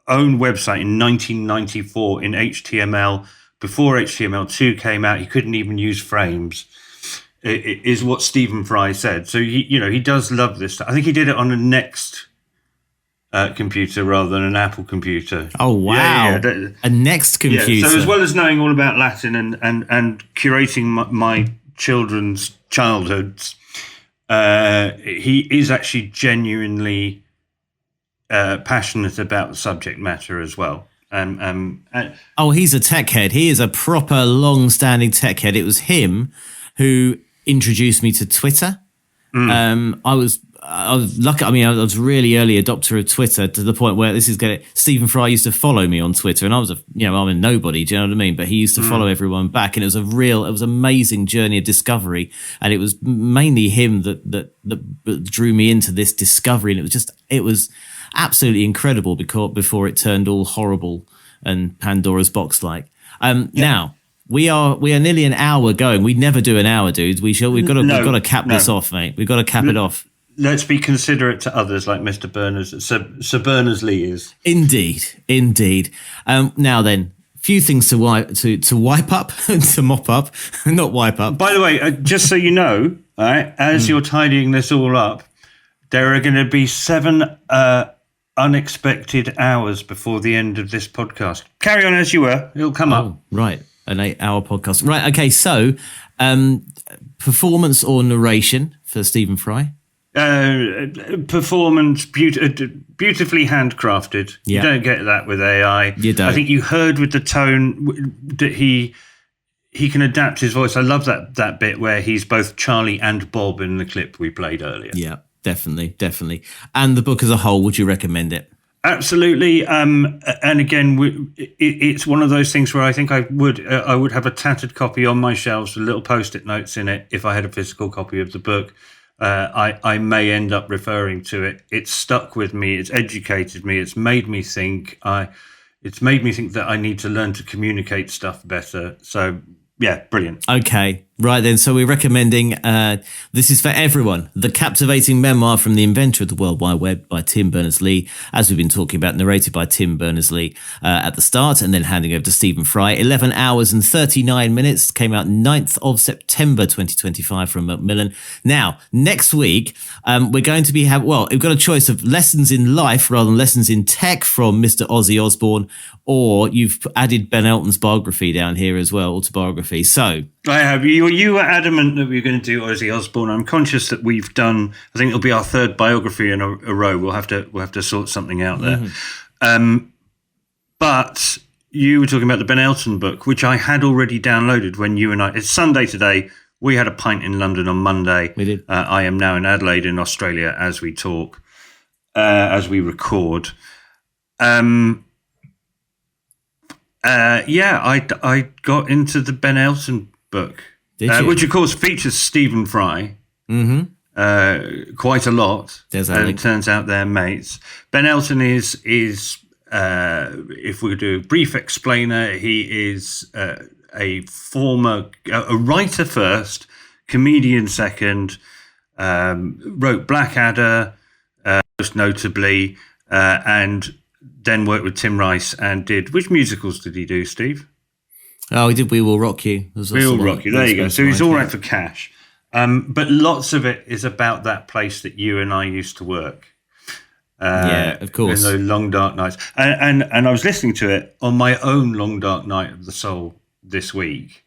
own website in 1994 in HTML. Before HTML2 came out, he couldn't even use frames. It is what Stephen Fry said. So he does love this. I think he did it on a Next computer rather than an Apple computer. Oh wow! Yeah. A Next computer. Yeah. So as well as knowing all about Latin and curating my children's childhoods, he is actually genuinely passionate about the subject matter as well. He's a tech head. He is a proper long-standing tech head. It was him who introduced me to Twitter. I was lucky. I mean, I was really early adopter of Twitter to the point where Stephen Fry used to follow me on Twitter, and I'm a nobody. Do you know what I mean? But he used to follow everyone back, and it was an amazing journey of discovery. And it was mainly him that drew me into this discovery, and it was absolutely incredible before it turned all horrible and Pandora's box like. Now. We are nearly an hour going. We never do an hour, dudes. We've got to cap this off, mate. We've got to cap it off. Let's be considerate to others like Mr. Berners, Sir Berners Lee is. Indeed. Now then, few things to wipe up, to mop up, not wipe up. By the way, just so you know, all right, as you're tidying this all up, there are going to be 7 unexpected hours before the end of this podcast. Carry on as you were. It'll come up. Right. An 8-hour podcast. Right, okay, so performance or narration for Stephen Fry? Performance, beautifully handcrafted. Yeah. You don't get that with AI. You don't. I think you heard with the tone that he he can adapt his voice. I love that bit where he's both Charlie and Bob in the clip we played earlier. Yeah, definitely. And the book as a whole, would you recommend it? Absolutely. And again, it's one of those things where I think I would have a tattered copy on my shelves with little Post-it notes in it if I had a physical copy of the book. I may end up referring to it. It's stuck with me. It's educated me. It's made me think. It's made me think that I need to learn to communicate stuff better. So, yeah, brilliant. Okay, right then. So we're recommending, this is for everyone, The Captivating Memoir from the Inventor of the World Wide Web by Tim Berners Lee, as we've been talking about, narrated by Tim Berners Lee at the start, and then handing over to Stephen Fry. 11 hours and 39 minutes, came out 9th of September 2025 from Macmillan. Now, next week, we're going to be we've got a choice of lessons in life rather than lessons in tech from Mr. Ozzy Osbourne, or you've added Ben Elton's biography down here as well, autobiography. So I have. You were adamant that we were going to do Ozzy Osbourne. I'm conscious that we've done. I think it'll be our third biography in a row. We'll have to sort something out there. Mm-hmm. But you were talking about the Ben Elton book, which I had already downloaded when you and I. It's Sunday today. We had a pint in London on Monday. We did. I am now in Adelaide in Australia as we talk, as we record. I got into the Ben Elton book, which of course features Stephen Fry quite a lot. It turns out they're mates. Ben Elton is if we do a brief explainer, he is a writer first, comedian second, wrote Blackadder most notably, and then worked with Tim Rice and which musicals did he do, Steve? Oh, he did We Will Rock You. We Will Rock You, there you go. So he's all right for cash. But lots of it is about that place that you and I used to work. Yeah, of course. In those long, dark nights. And I was listening to it on my own long, dark night of the soul this week.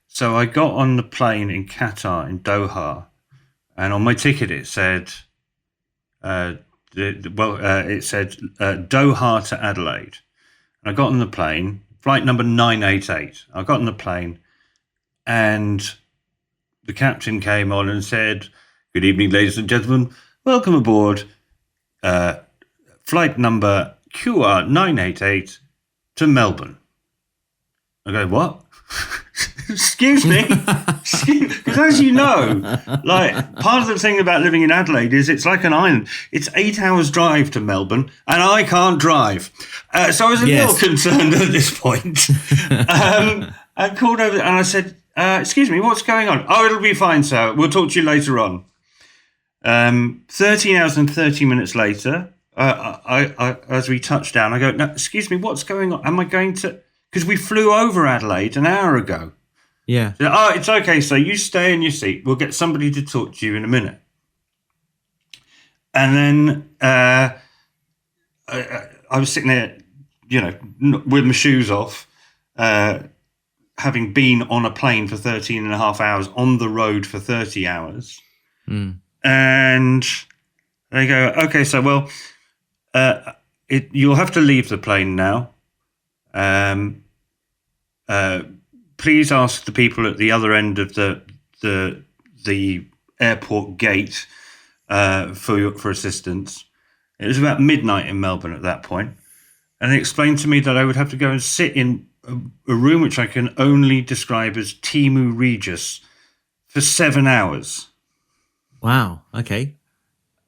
So I got on the plane in Qatar, in Doha, and on my ticket it said... it said Doha to Adelaide. And I got on the plane, flight number 988. I got on the plane, and the captain came on and said, "Good evening, ladies and gentlemen. Welcome aboard flight number QR 988 to Melbourne." I go, "What?" Excuse me. Because as you know, like part of the thing about living in Adelaide is it's like an island. It's 8 hours drive to Melbourne, and I can't drive. So I was a little concerned at this point. I called over and I said, "Excuse me, what's going on?" "Oh, it'll be fine, sir. We'll talk to you later on." 13 hours and 30 minutes later, I as we touched down, I go, "No, excuse me, what's going on? Am I going to..." Because we flew over Adelaide an hour ago. Yeah. So, "Oh, it's okay, so you stay in your seat. We'll get somebody to talk to you in a minute." And then I was sitting there, with my shoes off, having been on a plane for 13 and a half hours, on the road for 30 hours. And they go, "Okay, so, well, you'll have to leave the plane now. Please ask the people at the other end of the airport gate for assistance." It was about midnight in Melbourne at that point, and they explained to me that I would have to go and sit in a room which I can only describe as Timu Regis for 7 hours. Wow. Okay.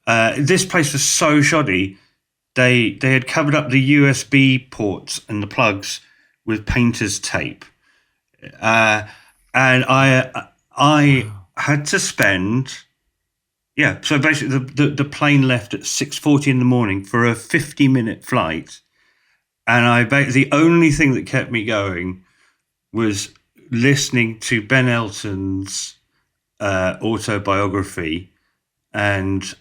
This place was so shoddy. They had covered up the USB ports and the plugs with painter's tape. And I had to spend, so basically the plane left at 6:40 in the morning for a 50-minute flight. And the only thing that kept me going was listening to Ben Elton's autobiography and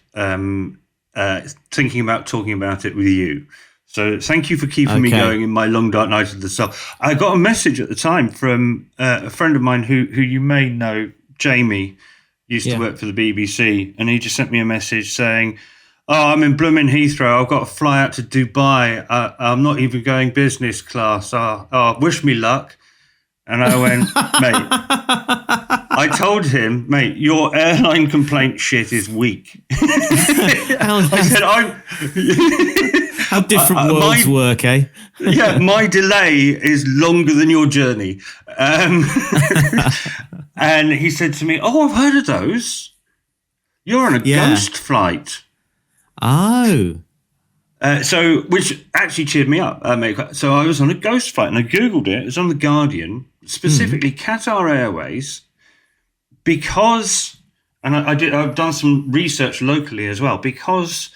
thinking about talking about it with you. So thank you for keeping me going in my long, dark night of the soul. I got a message at the time from a friend of mine who you may know, Jamie, used to work for the BBC, and he just sent me a message saying, "Oh, I'm in blooming Heathrow. I've got to fly out to Dubai. I'm not even going business class. Wish me luck." And I went, mate, I told him, mate, your airline complaint shit is weak. I said, how different worlds work, eh? Yeah, my delay is longer than your journey. And he said to me, oh, I've heard of those. You're on a ghost flight. Oh. So, which actually cheered me up. Mate. So I was on a ghost flight and I Googled it. It was on The Guardian, specifically Qatar Airways, because, and I've done some research locally as well, because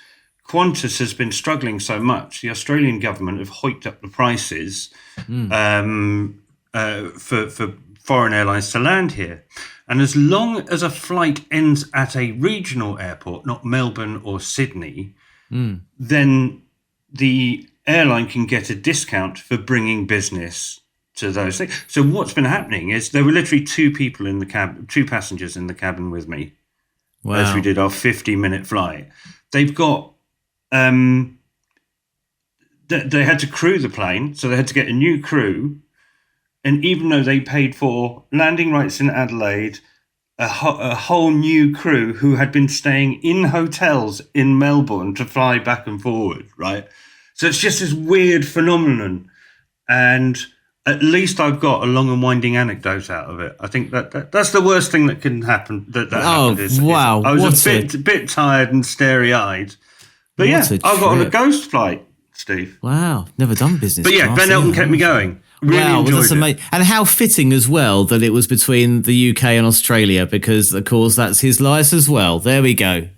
Qantas has been struggling so much. The Australian government have hiked up the prices for foreign airlines to land here. And as long as a flight ends at a regional airport, not Melbourne or Sydney, then the airline can get a discount for bringing business to those things. So what's been happening is there were literally two passengers in the cabin with me as we did our 50-minute flight. They've got, they had to crew the plane, so they had to get a new crew. And even though they paid for landing rights in Adelaide, a whole new crew who had been staying in hotels in Melbourne to fly back and forward, right? So it's just this weird phenomenon. And at least I've got a long and winding anecdote out of it. I think that's the worst thing that can happen. Happened wow. I was a bit tired and starry-eyed. But I got on a ghost flight, Steve. Wow. Never done business But class, Ben Elton kept me going. Really enjoyed that's amazing. And how fitting as well that it was between the UK and Australia, because, of course, that's his life as well. There we go.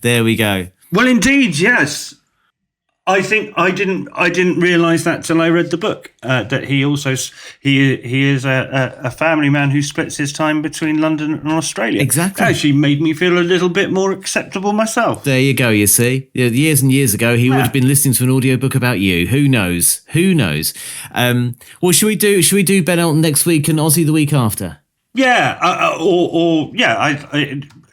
Well, indeed, yes. I think I didn't realise that till I read the book, that he is a family man who splits his time between London and Australia. Exactly. It actually made me feel a little bit more acceptable myself. There you go, you see. Years and years ago, he would have been listening to an audiobook about you. Who knows? Well, should we do Ben Elton next week and Ozzy the week after? Yeah,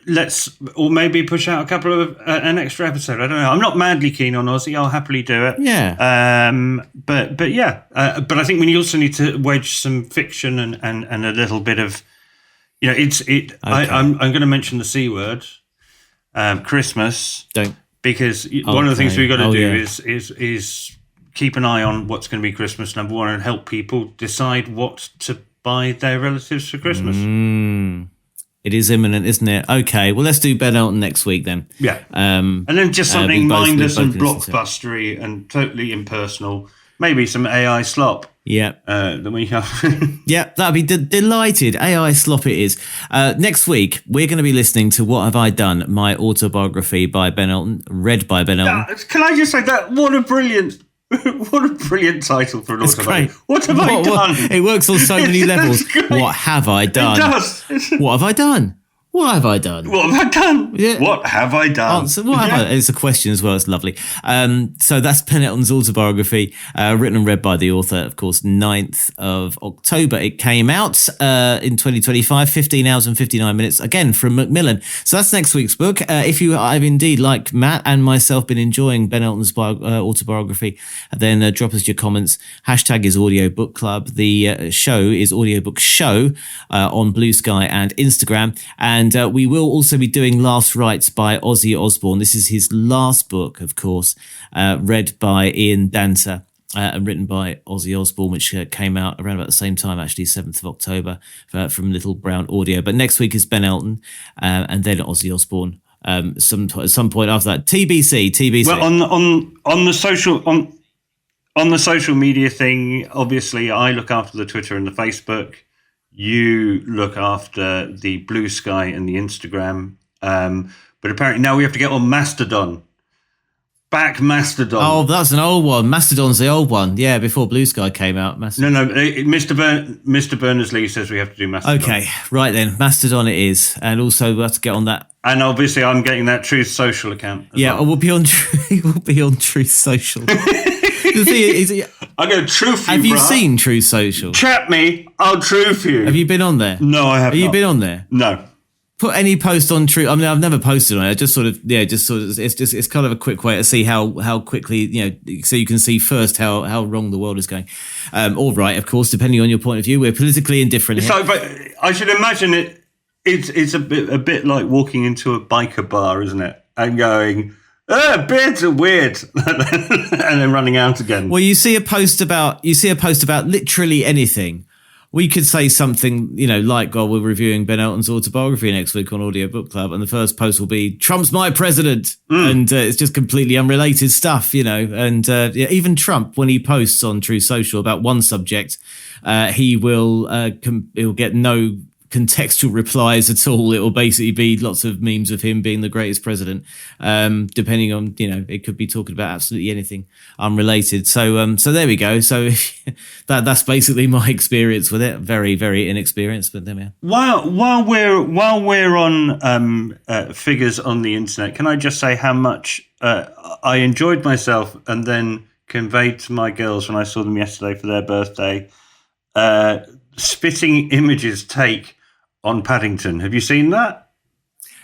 let's maybe push out a couple of an extra episode. I don't know. I'm not madly keen on Ozzy. I'll happily do it. Yeah. But I think we also need to wedge some fiction and a little bit of, Okay. I'm going to mention the C word, Christmas. Don't. Because one of the things we've got to do is keep an eye on what's going to be Christmas, number one, and help people decide what to buy their relatives for Christmas. It is imminent, isn't it? Okay, well, let's do Ben Elton next week then. Yeah. And then just something mindless and blockbustery and totally impersonal. Maybe some AI slop. Yeah. The week after. Yeah, that'd be delighted. AI slop it is. Next week, we're going to be listening to What Have I Done? My autobiography by Ben Elton, read by Ben Elton. Can I just say that? What a brilliant title for an autobiography. What have I done? It works on so many levels. What have I done? It does. What have I done? What have I done? What have I done? Yeah. What have I done? Answer. What have I? It's a question as well. It's lovely. So that's Ben Elton's autobiography, written and read by the author, of course, 9th of October. It came out in 2025, 15 hours and 59 minutes, again, from Macmillan. So that's next week's book. If you have indeed, like Matt and myself, been enjoying Ben Elton's autobiography, then drop us your comments. Hashtag is Audiobook Club. The show is Audiobook Show on Blue Sky and Instagram. And we will also be doing Last Rites by Ozzy Osbourne. This is his last book, of course, read by Ian Dancer and written by Ozzy Osbourne, which came out around about the same time, actually, 7th of October, from Little Brown Audio. But next week is Ben Elton and then Ozzy Osbourne. At some point after that, TBC. Well, on the social media thing, obviously, I look after the Twitter and the Facebook. You look after the Blue Sky and the Instagram. But apparently now we have to get on Mastodon. Back Mastodon. Oh, that's an old one. Mastodon's the old one. Yeah, before Blue Sky came out. Mastodon. No. Mr. Berners Lee says we have to do Mastodon. Okay, right then. Mastodon it is. And also we have to get on that. And obviously I'm getting that Truth Social account. Well. We'll be on Truth Social. The thing is, I'm going to truth you, have you bruh. seen Truth Social? Chat me, I'll truth you. Have you been on there? No, I haven't. Have you been on there? No. put any post on True. I mean, I've never posted on it. It's kind of a quick way to see how quickly, so you can see first how wrong the world is going. Or right, of course, depending on your point of view. We're politically indifferent here. So, but I should imagine it's a bit like walking into a biker bar, isn't it? And going, beards are weird, and then running out again. Well, you see a post about literally anything. We could say something, like, we're reviewing Ben Elton's autobiography next week on Audiobook Club, and the first post will be, Trump's my president. And it's just completely unrelated stuff, And even Trump, when he posts on True Social about one subject, he'll get no contextual replies at all. It will basically be lots of memes of him being the greatest president, depending on, it could be talking about absolutely anything unrelated. So there we go. So that's basically my experience with it. Very, very inexperienced, but there we are. While we're on figures on the internet, can I just say how much I enjoyed myself and then conveyed to my girls when I saw them yesterday for their birthday, spitting images take on Paddington. Have you seen that?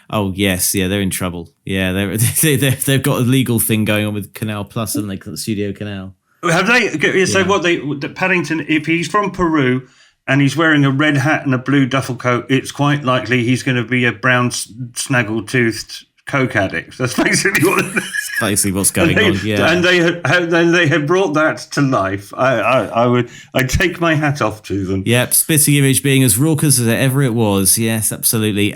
Oh yes, yeah, they're in trouble. Yeah, they've got a legal thing going on with Canal Plus, and they got the Studio Canal. Have they? So Paddington, if he's from Peru and he's wearing a red hat and a blue duffel coat, it's quite likely he's going to be a brown snaggle-toothed coke addict. That's basically what's going on. Yeah, and they have brought that to life. I'd take my hat off to them. Yep, spitting image being as raucous as ever it was. Yes, absolutely.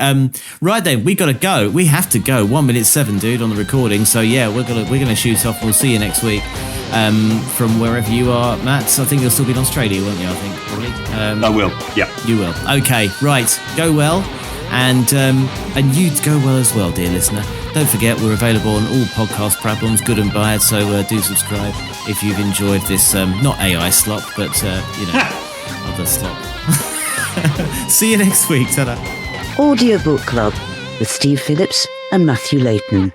Right then, we got to go. We have to go. 1:07, dude, on the recording. So yeah, we're gonna shoot off. We'll see you next week. From wherever you are, Matt. I think you'll still be in Australia, won't you? I think probably. I will. Yeah, you will. Okay, right. Go well. And you go well as well, dear listener. Don't forget, we're available on all podcast platforms, good and bad, so do subscribe if you've enjoyed this, not AI slop, but, other slop. See you next week. Ta-da. Audiobook Club with Steve Phillips and Matthew Layton.